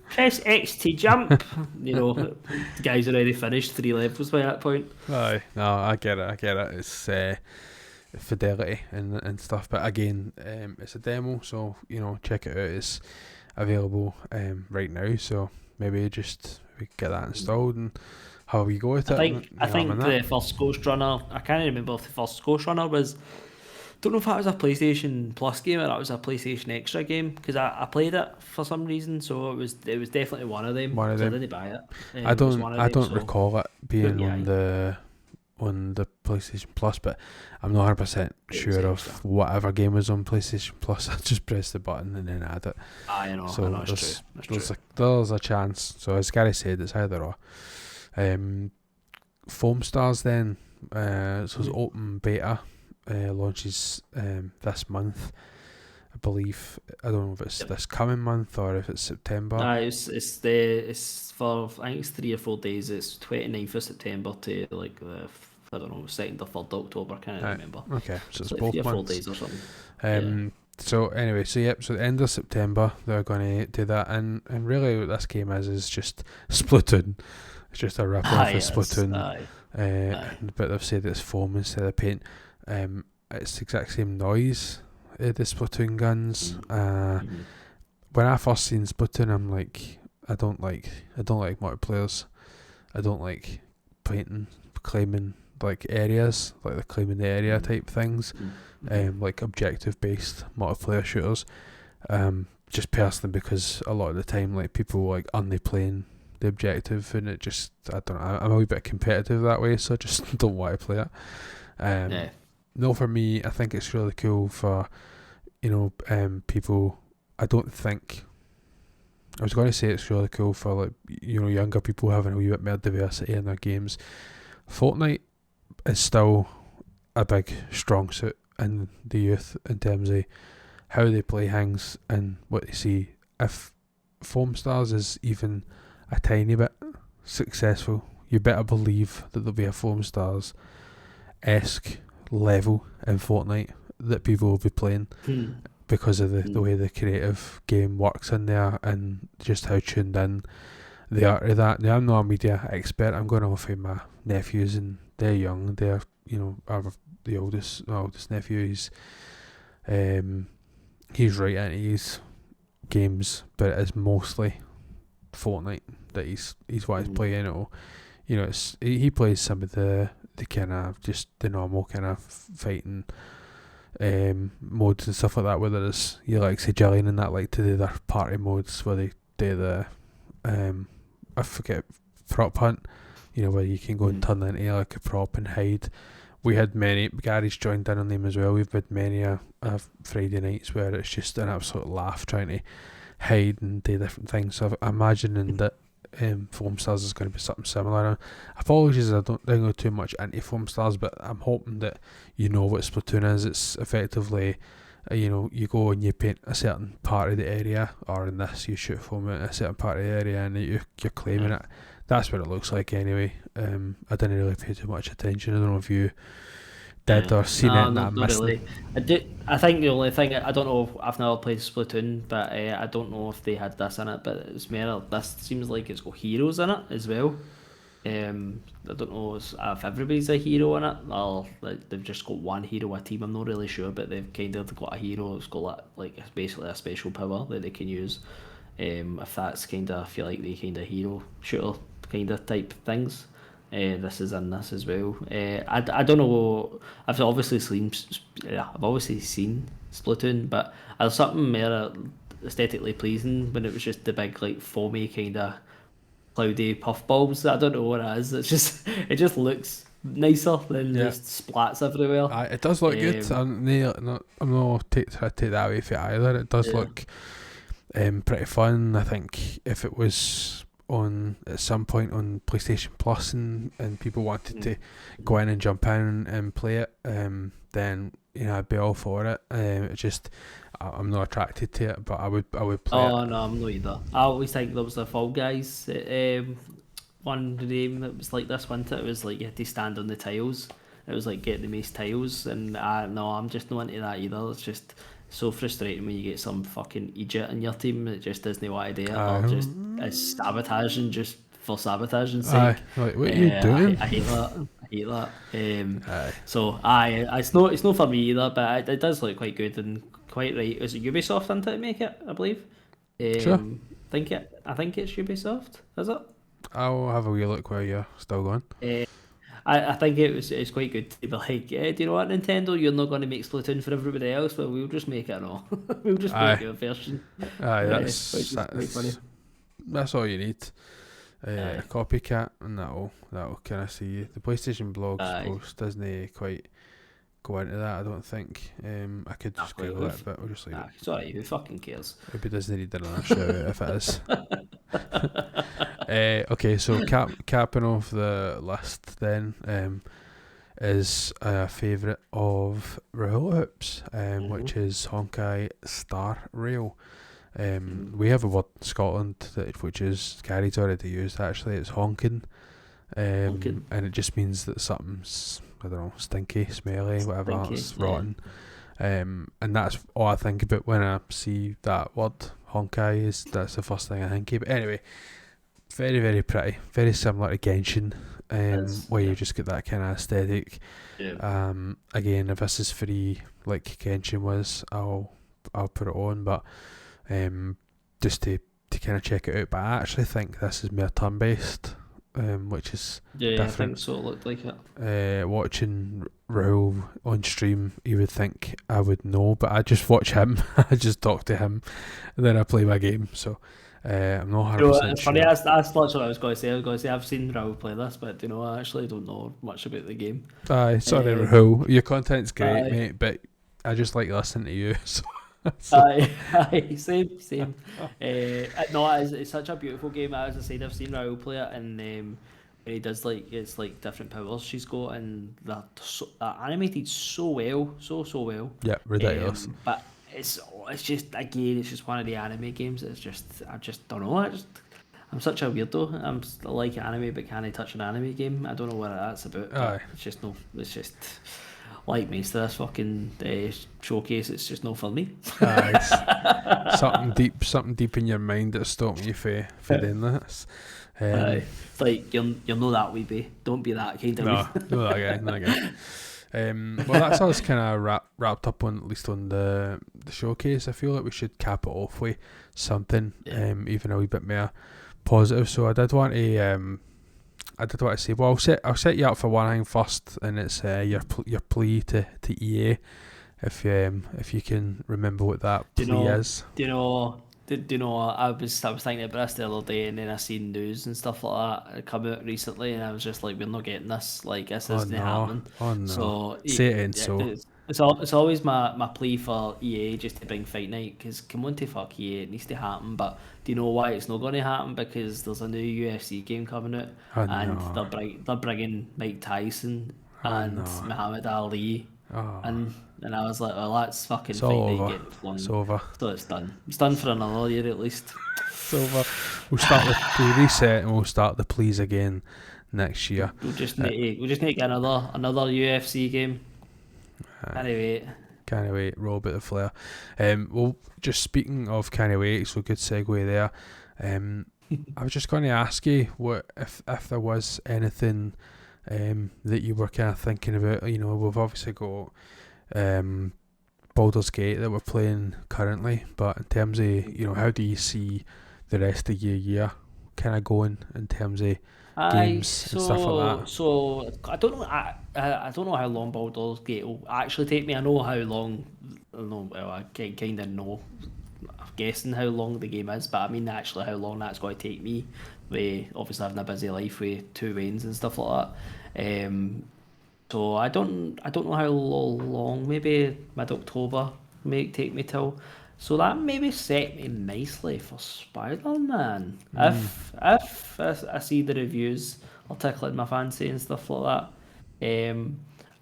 Speaker 2: Press X to jump. The guys already finished 3 levels by that point.
Speaker 1: Aye, no, I get it. It's fidelity and stuff, but again, it's a demo, so check it out. It's available right now, so maybe just we get that installed and how we go with it.
Speaker 2: I think the first Ghost Runner, I can't remember if the first Ghost Runner was, don't know if that was a PlayStation Plus game or that was a PlayStation Extra game, because I played it for some reason, so it was definitely one of them. I didn't buy it.
Speaker 1: I don't recall it being on the PlayStation Plus, but I'm not 100% sure of whatever game was on PlayStation Plus. I just pressed the button and then add it.
Speaker 2: I know,
Speaker 1: so
Speaker 2: that's true.
Speaker 1: There's a chance. So as Gary said, it's either or. Foam Stars then, so it's open beta, launches this month, I believe. I don't know if it's this coming month or if it's September.
Speaker 2: It's for, I think it's 3 or 4 days. It's 29th of September to like the, I don't know, 2nd or 3rd October. I can't remember.
Speaker 1: Okay, so it's
Speaker 2: like
Speaker 1: both
Speaker 2: 3 or 4
Speaker 1: months.
Speaker 2: days or something.
Speaker 1: So anyway, so the end of September they're going to do that, and really what this game is just Splatoon. It's just a rip-off of Splatoon. But they've said it's foam instead of paint. It's the exact same noise, the Splatoon guns. When I first seen Splatoon, I'm like, I don't like multiplayers. I don't like painting, claiming like areas, like the claiming the area type things. Like objective based multiplayer shooters. Just personally, because a lot of the time, like people like only playing the objective, and it just, I don't know, I'm a wee bit competitive that way, so I just don't want to play it. No, for me, I think it's really cool for people. I was going to say it's really cool for like younger people having a wee bit more diversity in their games. Fortnite is still a big strong suit in the youth in terms of how they play things and what they see. If Foam Stars is even a tiny bit successful, you better believe that there'll be a Foam Stars-esque level in Fortnite that people will be playing because of the way the creative game works in there and just how tuned in they are to that. Now, I'm not a media expert. I'm going off of my nephews, and they're young. They're the oldest nephew. He's right into his games, but it is mostly Fortnite that he's what he's playing. He plays some of the kind of just the normal kind of fighting modes and stuff like that, whether it's like say Jillian and that like to do their party modes where they do the I forget, prop hunt, where you can go and turn into like a prop and hide. We had many, Gary's joined in on them as well. We've had many a Friday nights where it's just an absolute laugh trying to hide and do different things. So I'm imagining that Foam Stars is going to be something similar. Apologies, I don't go too much into Foam Stars, but I'm hoping that you know what Splatoon is. It's effectively, you go and you paint a certain part of the area, or in this, you shoot foam at a certain part of the area, and you're claiming it. That's what it looks like anyway. I didn't really pay too much attention. I don't know if you did or seen it.
Speaker 2: Not really. I think the only thing, I don't know, I've never played Splatoon, but I don't know if they had this in it, but it's more, this seems like it's got heroes in it as well. I don't know if everybody's a hero in it, or like they've just got one hero a team. I'm not really sure, but they've kind of got a hero that's got like basically a special power that they can use. If that's kind of, I feel like the kind of hero shooter kind of type things. This is in this as well. I don't know. I've obviously seen Splatoon, but there's something more aesthetically pleasing when it was just the big like foamy kind of cloudy puffballs. I don't know what it is. It just looks nicer than just splats everywhere.
Speaker 1: It does look good. I'm not trying to take that away from it either. It does look pretty fun. I think if it was on at some point on PlayStation Plus and people wanted to go in and jump in and play it, then I'd be all for it. It just I'm not attracted to it, but I would play it.
Speaker 2: Oh no, I'm not either. I always think there was the Fall Guys one game that was like this, wasn't it? It was like you had to stand on the tiles. It was like get the most tiles, and I'm just not into that either. It's just so frustrating when you get some fucking idiot in your team that just doesn't know what to do it, or just is sabotaging just for sabotaging's sake.
Speaker 1: Like, what are you doing?
Speaker 2: I hate that. So it's not for me either, but it does look quite good and quite right. Is it Ubisoft into to make it? I believe.
Speaker 1: Sure.
Speaker 2: I think it's Ubisoft. Is it?
Speaker 1: I'll have a wee look while you're still going.
Speaker 2: I think it's quite good to be like, do you know what, Nintendo? You're not going to make Splatoon for everybody else, but we'll just make it all. We'll just make it a version.
Speaker 1: That's all you need. A copycat, and that'll kind of see you. The PlayStation blogs post doesn't quite go into that, I don't think. I could just Google it, but we'll just leave it.
Speaker 2: Sorry, who fucking cares?
Speaker 1: Maybe doesn't need another shout out if it is. Okay, so capping off the list then is a favourite of Rail Hoops, which is Honkai Star Rail. We have a word in Scotland which is Gary's already used. Actually, it's honking, and it just means that something's, I don't know, stinky, smelly, whatever, it's rotten. And that's all I think about when I see that word, honkai. That's the first thing I think of. But anyway, very, very pretty, very similar to Genshin, where you just get that kind of aesthetic. Again, if this is free like Genshin was, I'll put it on, but just to kind of check it out. But I actually think this is more turn based, which is different.
Speaker 2: I think so. It looked like it.
Speaker 1: Watching Raoul on stream, you would think I would know, but I just watch him. I just talk to him, and then I play my game. So I'm not 100% sure.
Speaker 2: Funny, that's not what I was going to say. I was going to say I've seen Raoul play this, but I actually don't know much about the game.
Speaker 1: Sorry, Raoul. Your content's great, mate, but I just like listening to you. So.
Speaker 2: Same. No, it's such a beautiful game. As I said, I've seen Raoul play it, and when he does it's like different powers she's got, and they're animated so well, so well.
Speaker 1: Yeah, ridiculous.
Speaker 2: But it's just, again, it's just one of the anime games. It's just, I just don't know. I'm such a weirdo. I like anime, but can't touch an anime game. I don't know what that's about. It's just like most of this fucking showcase, it's just not for me. Something deep in your mind that's stopping you for doing this. It's like you're not that wee, bae. Don't be that kind of
Speaker 1: wee. No, that guy. Well, that's us kind of wrapped up on, at least on the showcase. I feel like we should cap it off with something, even a wee bit more positive. So I did want to say, well, I'll set you up for one thing first, and it's your plea to EA, if you can remember what that plea is.
Speaker 2: Do you know? I was thinking about this the other day, and then I seen news and stuff like that come out recently, and I was just like, we're not getting this. Like, this isn't happening.
Speaker 1: Oh no!
Speaker 2: So
Speaker 1: say it ain't so.
Speaker 2: It's always my plea for EA just to bring Fight Night, because come on to fuck EA, it needs to happen. But do you know why it's not going to happen? Because there's a new UFC game coming out, they're bringing Mike Tyson and Muhammad Ali, and I was like, well, that's fucking Fight Night getting flung.
Speaker 1: It's over.
Speaker 2: So it's done. It's done for another year at least.
Speaker 1: It's over. We'll reset and we'll start the pleas again next year.
Speaker 2: We'll just need to get another UFC game.
Speaker 1: Can't wait. Roll a bit of flair. Well, just speaking of can't wait, so good segue there. I was just going to ask you what if there was anything that you were kind of thinking about. We've obviously got Baldur's Gate that we're playing currently, but in terms of how do you see the rest of your year kind of going in terms of games and stuff like that?
Speaker 2: So I don't know. I don't know how long Baldur's Gate will actually take me. I know how long. I kind of know. I'm guessing how long the game is, but I mean actually how long that's going to take me. With obviously having a busy life with 2 wains and stuff like that. So I don't know how long. Maybe mid-October may take me till. So that maybe set me nicely for Spider-Man. If I see the reviews are tickling my fancy and stuff like that.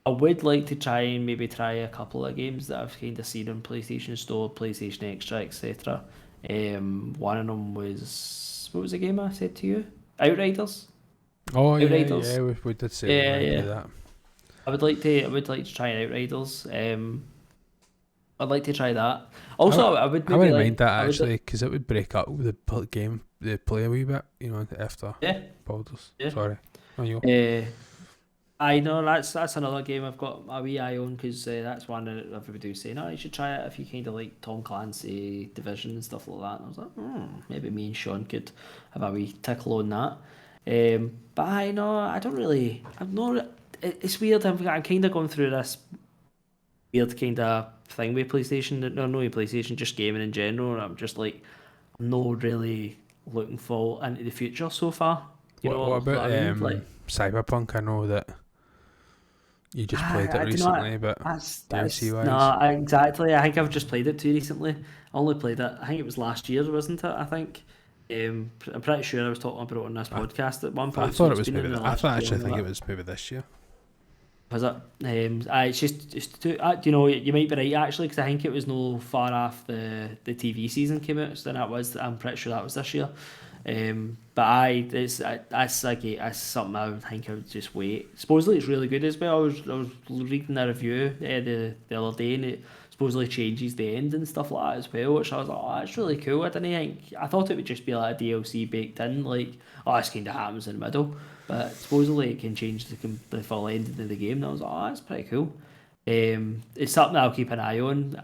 Speaker 2: I would like to try a couple of games that I've kind of seen on PlayStation Store, PlayStation Extra, etc. One of them was, what was the game I said to you? Outriders.
Speaker 1: Oh
Speaker 2: Outriders.
Speaker 1: yeah, we did say
Speaker 2: Yeah.
Speaker 1: that.
Speaker 2: I would like to try Outriders. I'd like to try that. Also, I would
Speaker 1: I
Speaker 2: maybe
Speaker 1: wouldn't
Speaker 2: like.
Speaker 1: mind that actually, because it would break up the game, the play a wee bit, after
Speaker 2: Yeah.
Speaker 1: Baldur's.
Speaker 2: Yeah.
Speaker 1: Sorry. Oh, you go.
Speaker 2: I know that's another game I've got a wee eye on, because that's one that everybody was saying, oh, you should try it if you kind of like Tom Clancy, Division and stuff like that. And I was like, maybe me and Sean could have a wee tickle on that. But I know I don't really. I'm not. It's weird. I'm kind of going through this weird kind of thing with PlayStation. No, with PlayStation, just gaming in general. And I'm just like, I'm not really looking forward into the future so far.
Speaker 1: What about
Speaker 2: what I mean? Like,
Speaker 1: Cyberpunk? I know that you just played it recently, but DLC wise,
Speaker 2: no, exactly. I think I've just played it too recently. I only played it. I think it was last year, wasn't it? I think. I'm pretty sure I was talking about it on this podcast at one point.
Speaker 1: I thought it was maybe. I think it was maybe this year.
Speaker 2: Was it? It's just too, you might be right actually, because I think it was no far off the TV season came out. So then I'm pretty sure that was this year. But that's something I would think I would just wait. Supposedly it's really good as well. I was reading a review the other day, and it supposedly changes the end and stuff like that as well, which I was like, oh, that's really cool. I thought it would just be like a DLC baked in, like, oh, this kind of happens in the middle. But supposedly it can change the full ending of the game. And I was like, oh, that's pretty cool. It's something I'll keep an eye on.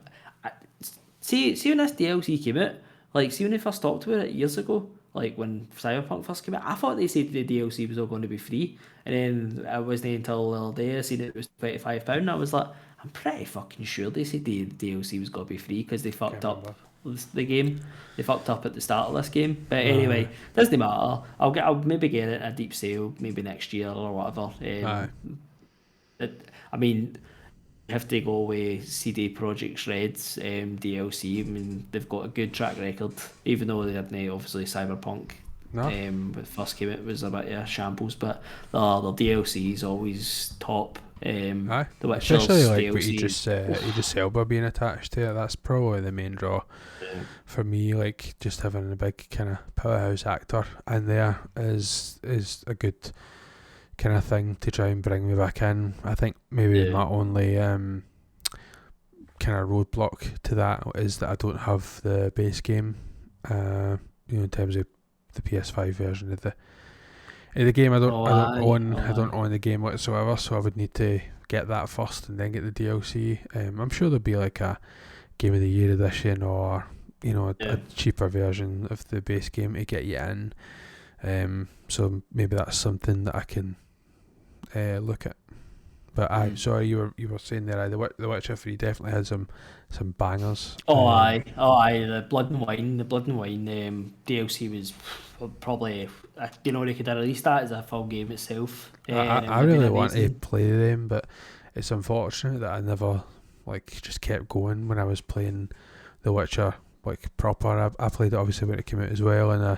Speaker 2: See when this DLC came out, like, see when they first talked about it years ago, like when Cyberpunk first came out, I thought they said the DLC was all going to be free, and then it wasn't until the other day I seen it was £25, and I was like, I'm pretty fucking sure they said the DLC was going to be free, because they fucked up the game. They fucked up at the start of this game. But anyway, doesn't matter. I'll maybe get it a deep sale maybe next year or whatever. I mean, you have to go with CD Projekt Red's DLC. I mean, they've got a good track record, even though they didn't obviously Cyberpunk.
Speaker 1: No.
Speaker 2: When it first came out, it was a bit of shambles, but the DLC is always top. The Witcher's
Speaker 1: especially like
Speaker 2: DLC.
Speaker 1: what Idris Elba being attached to it. That's probably the main draw for me. Like, just having a big kind of powerhouse actor in there is a good kind of thing to try and bring me back in. I think maybe my only kind of roadblock to that is that I don't have the base game. In terms of the PS5 version of the game, I don't own the game whatsoever, so I would need to get that first and then get the DLC. I'm sure there'll be like a Game of the Year edition, or a cheaper version of the base game to get you in. So maybe that's something that I can look at. But sorry, you were saying there, the Witcher 3 definitely had some bangers.
Speaker 2: The Blood and Wine DLC was probably, they could have released that as a full game itself.
Speaker 1: I really want to play them, but it's unfortunate that I never just kept going when I was playing The Witcher proper. I played it obviously when it came out as well, and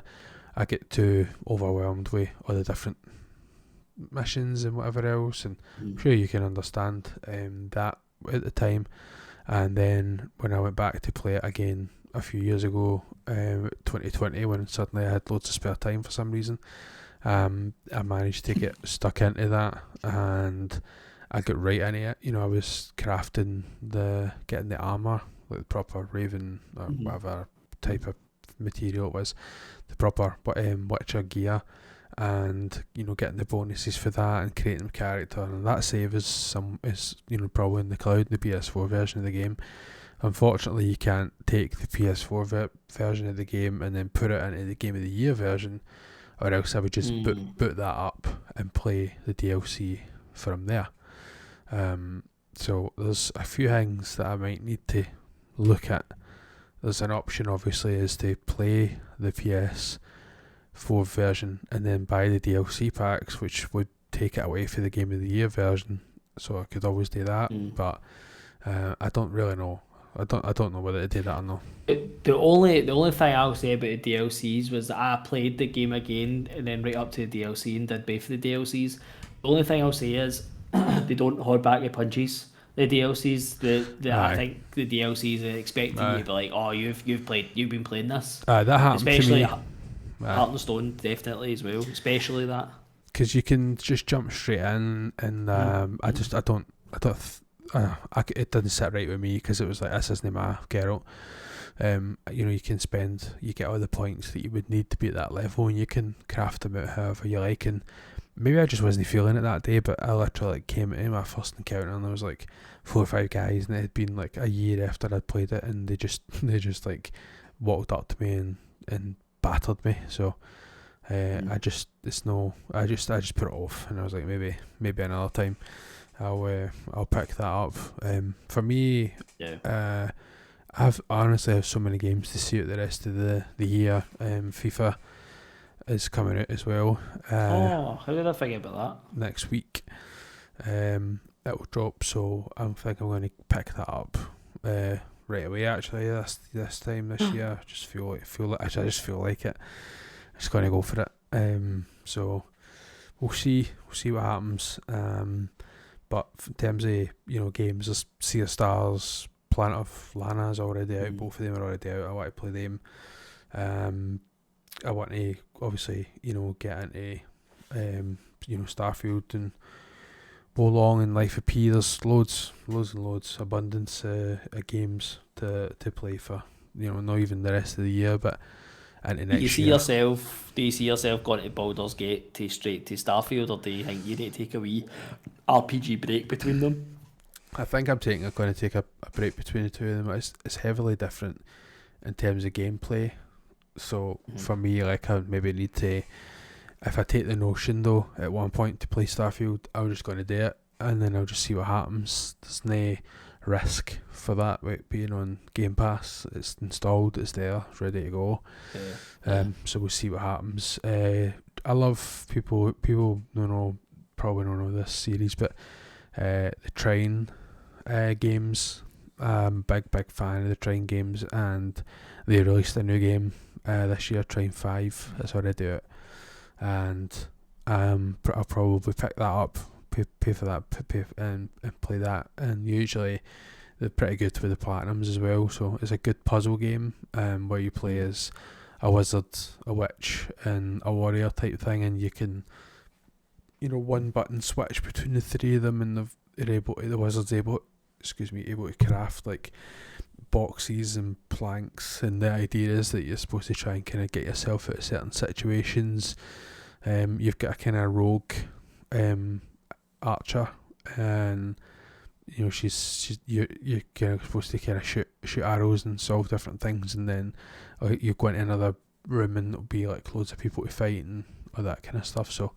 Speaker 1: I get too overwhelmed with all the different missions and whatever else, and I'm sure you can understand that at the time. And then when I went back to play it again a few years ago, 2020, when suddenly I had loads of spare time for some reason, I managed to get stuck into that, and I got right into it. I was crafting getting the armour, like the proper Raven or whatever type of material it was, the proper Witcher gear, and getting the bonuses for that and creating a character, and that save is probably in the cloud in the PS4 version of the game. Unfortunately, you can't take the PS4 version of the game and then put it into the Game of the Year version, or else I would just boot that up and play the DLC from there. So there's a few things that I might need to look at. There's an option, obviously, is to play the PS4 version and then buy the DLC packs, which would take it away for the Game of the Year version. so I could always do that. But I don't really know. I don't know whether to do that or not.
Speaker 2: The only thing I'll say about the DLCs was that I played the game again and then right up to the DLC and did both of the DLCs. The only thing I'll say is they don't hold back the punches. The DLCs, I think the DLCs are expecting you to be like, oh, you've been playing this.
Speaker 1: That happened
Speaker 2: especially
Speaker 1: to me.
Speaker 2: Heart and Stone definitely as well, especially that.
Speaker 1: Because you can just jump straight in, and it didn't sit right with me because it was like, this isn't my Geralt. You get all the points that you would need to be at that level, and you can craft them out however you like. And maybe I just wasn't feeling it that day, but I literally came into my first encounter and there was like 4 or 5 guys, and it had been like a year after I'd played it, and they just like walked up to me and battered me. So I just put it off, and I was like, maybe another time I'll pick that up. For me, I've honestly have so many games to see out the rest of the year. FIFA is coming out as well.
Speaker 2: How did I forget about
Speaker 1: that? Next week, it will drop. So I think I'm going to pick that up right away. Actually, this time this year, I just feel like it. I'm just going to go for it. So we'll see what happens. But in terms of games, there's Sea of Stars, Planet of Lana is already out. Both of them are already out. I want to play them. I want to obviously get into Starfield and Wo Long and Life of P. There's loads abundance of games to play for. Not even the rest of the year, but into next year.
Speaker 2: Do you see yourself going to Baldur's Gate straight to Starfield, or do you think you need to take a wee RPG break between them?
Speaker 1: I think I'm going to take a break between the two of them. It's heavily different in terms of gameplay. So for me, like, I maybe need to, if I take the notion though at one point to play Starfield, I'm just going to do it, and then I'll just see what happens. There's no risk for that being on Game Pass. It's installed, it's there, it's ready to go. So we'll see what happens. I love people probably don't know this series, but the Train games. Big fan of the Train games, and they released a new game this year, Train 5. That's already out, and I'll probably pick that up, pay for that, and play that. And usually they're pretty good with the platinums as well. So it's a good puzzle game where you play as a wizard, a witch, and a warrior type thing, and you can one button switch between the three of them, and the wizard's able to craft like boxes and planks, and the idea is that you're supposed to try and kind of get yourself out of certain situations. You've got a kind of rogue archer, and you're kind of supposed to kind of shoot arrows and solve different things, and then you go into another room and there'll be like loads of people to fight and all that kind of stuff. So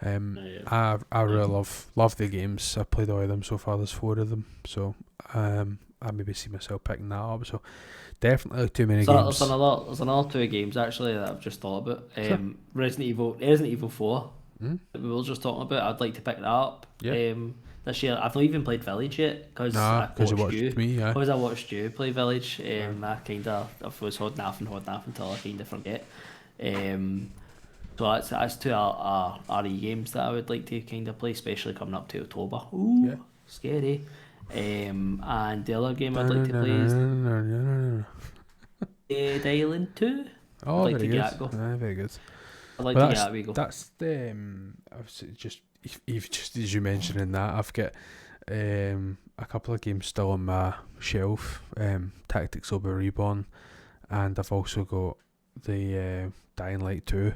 Speaker 1: I really love the games. I've played all of them so far. There's 4 of them, so I maybe see myself picking that up. So definitely too many games.
Speaker 2: There's another 2 games actually that I've just thought about. Sure. Resident Evil 4 that we were just talking about. I'd like to pick that up. This year. I've not even played Village yet because I watched you. Because I watched you play Village. I was holding off until I kind of forget. So that's 2 RE games that I would like to kind of play, especially coming up to October. Ooh, scary. And the other game I'd like to play is Dead Island 2.
Speaker 1: Oh,
Speaker 2: I'd like
Speaker 1: very
Speaker 2: to
Speaker 1: good.
Speaker 2: get that go.
Speaker 1: Very good.
Speaker 2: I'd like to get that we go.
Speaker 1: That's the just as you mentioned in that, I've got a couple of games still on my shelf. Tactics Over Reborn, and I've also got the Dying Light 2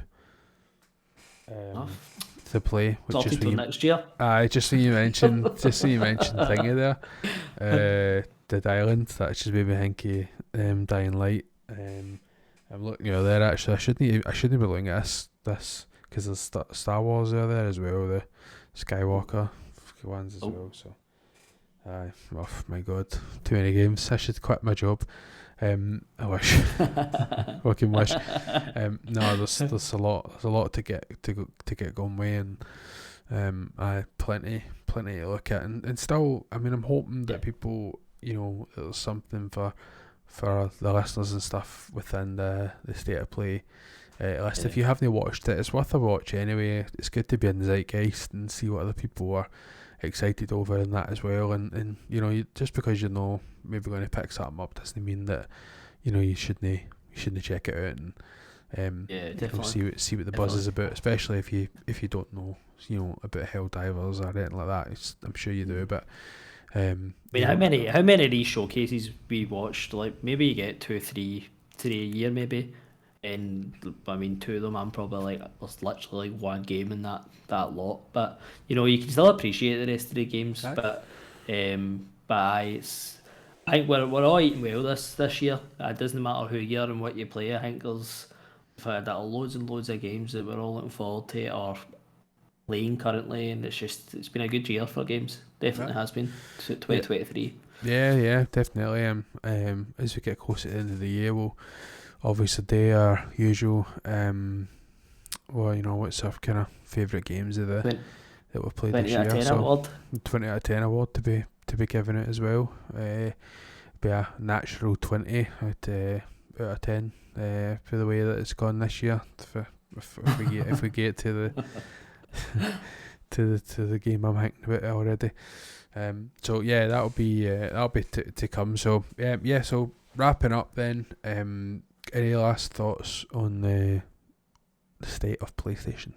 Speaker 1: to play, which is
Speaker 2: next year.
Speaker 1: Just so you mentioned thingy there. Dead Island, that's just maybe hinky. Dying Light. I'm looking there actually. I shouldn't be looking at this because there's Star Wars there as well, the Skywalker ones as well. So, oh my god, too many games. I should quit my job. I wish. Fucking wish. No, there's a lot to get going with, and plenty plenty to look at, and still, I mean, I'm hoping that people, there's something for the listeners and stuff within the State of Play list. If you haven't watched it, it's worth a watch anyway. It's good to be in the zeitgeist and see what other people are excited over in that as well. And just because maybe going to pick something up doesn't mean that you shouldn't check it out and see what the buzz is about. Especially if you don't know about Helldivers or anything like that. I'm sure you do, but.
Speaker 2: How many of these showcases we watched? Like maybe you get 2 or 3 a year, maybe. And I mean, 2 of them, I'm probably like, there's literally like 1 game in that lot. But you can still appreciate the rest of the games. But I think we're all eating well this year. It doesn't matter who you are and what you play. I think we've had loads and loads of games that we're all looking forward to or playing currently, and it's been a good year for games. Definitely has been 2023.
Speaker 1: Yeah, definitely. As we get closer to the end of the year, we'll obviously do our usual. What's our kind of favourite games of that we've played this year? 20 out of 10 award. 20 out of 10 award to be given it as well. Be a natural 20 out of 10 for the way that it's gone this year. If we get to the to the game I'm thinking about already. So yeah, that'll be to come. So so wrapping up then. Any last thoughts on the state of PlayStation?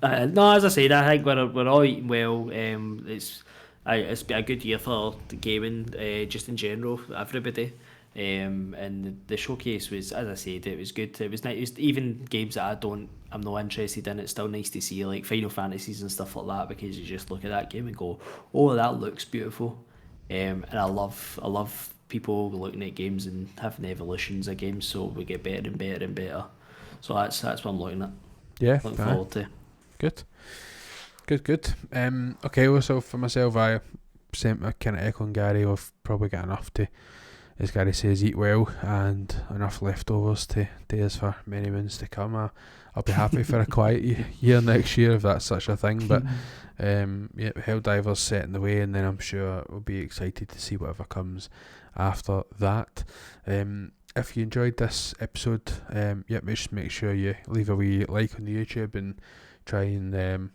Speaker 2: No, as I said, I think we're all eating well. It's been a good year for the gaming, just in general, for everybody. And the showcase was, as I said, it was good. It was nice. Even games that I'm not interested in. It's still nice to see like Final Fantasies and stuff like that, because you just look at that game and go, "Oh, that looks beautiful." And I love people looking at games and having evolutions of games, so we get better and better and better. So that's what I'm looking at.
Speaker 1: Yeah,
Speaker 2: looking forward to.
Speaker 1: Good. Okay. Well, so for myself, I kind of echoing Gary. We've probably got enough to, as Gary says, eat well, and enough leftovers to days for many moons to come. I'll be happy for a quiet year next year if that's such a thing. But Helldivers set in the way, and then I'm sure we'll be excited to see whatever comes after that. If you enjoyed this episode, just make sure you leave a wee like on the YouTube and try and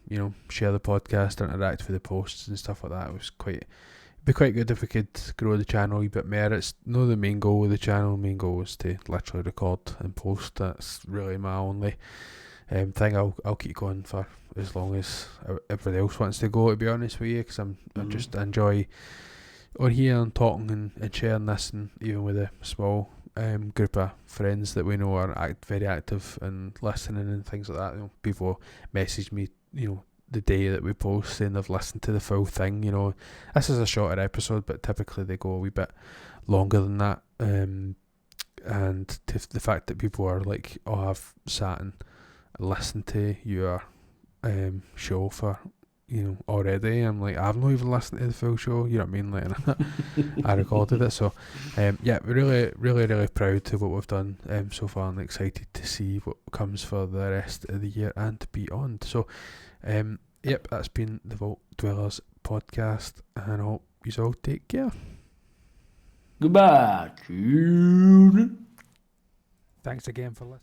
Speaker 1: share the podcast, interact with the posts and stuff like that. It'd be quite good if we could grow the channel a wee bit more. It's not the main goal of the channel. The main goal is to literally record and post. That's really my only thing. I'll keep going for as long as everybody else wants to go, to be honest with you, because I just enjoy on here and talking and sharing this, and even with a small group of friends that we know are very active and listening and things like that. People message me, the day that we post, saying they've listened to the full thing. This is a shorter episode, but typically they go a wee bit longer than that. And the fact that people are like, "Oh, I've sat and listened to your show for already," I'm like, I've not even listened to the full show. You know what I mean? Like, I recorded it. So we're really, really, really proud of what we've done so far, and excited to see what comes for the rest of the year and beyond. So that's been the Vault Dwellers podcast, and I hope you all take care.
Speaker 2: Goodbye.
Speaker 1: Thanks again for listening.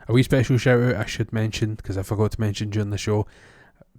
Speaker 1: A wee special shout out I should mention, because I forgot to mention during the show,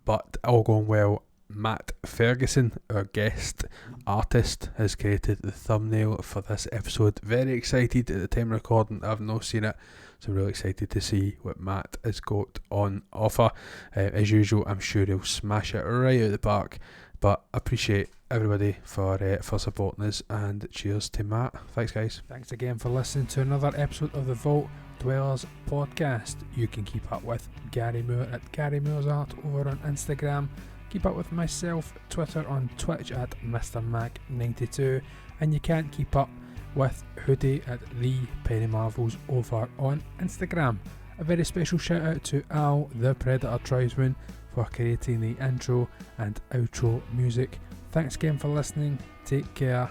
Speaker 1: but all going well, Matt Ferguson, our guest artist, has created the thumbnail for this episode. Very excited at the time of recording. I've not seen it, so I'm really excited to see what Matt has got on offer. As usual, I'm sure he'll smash it right out of the park, but appreciate everybody for supporting us, and cheers to Matt. Thanks, guys. Thanks again for listening to another episode of the Vault Dwellers podcast. You can keep up with Gary Moore at Gary Moore's Art over on Instagram. Keep up with myself, Twitter, on Twitch at MrMac92, and you can't keep up with Hoodie at The Penny Marvels over on Instagram. A very special shout out to Al the Predator Tribesman for creating the intro and outro music. Thanks again for listening. Take care.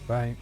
Speaker 1: Bye.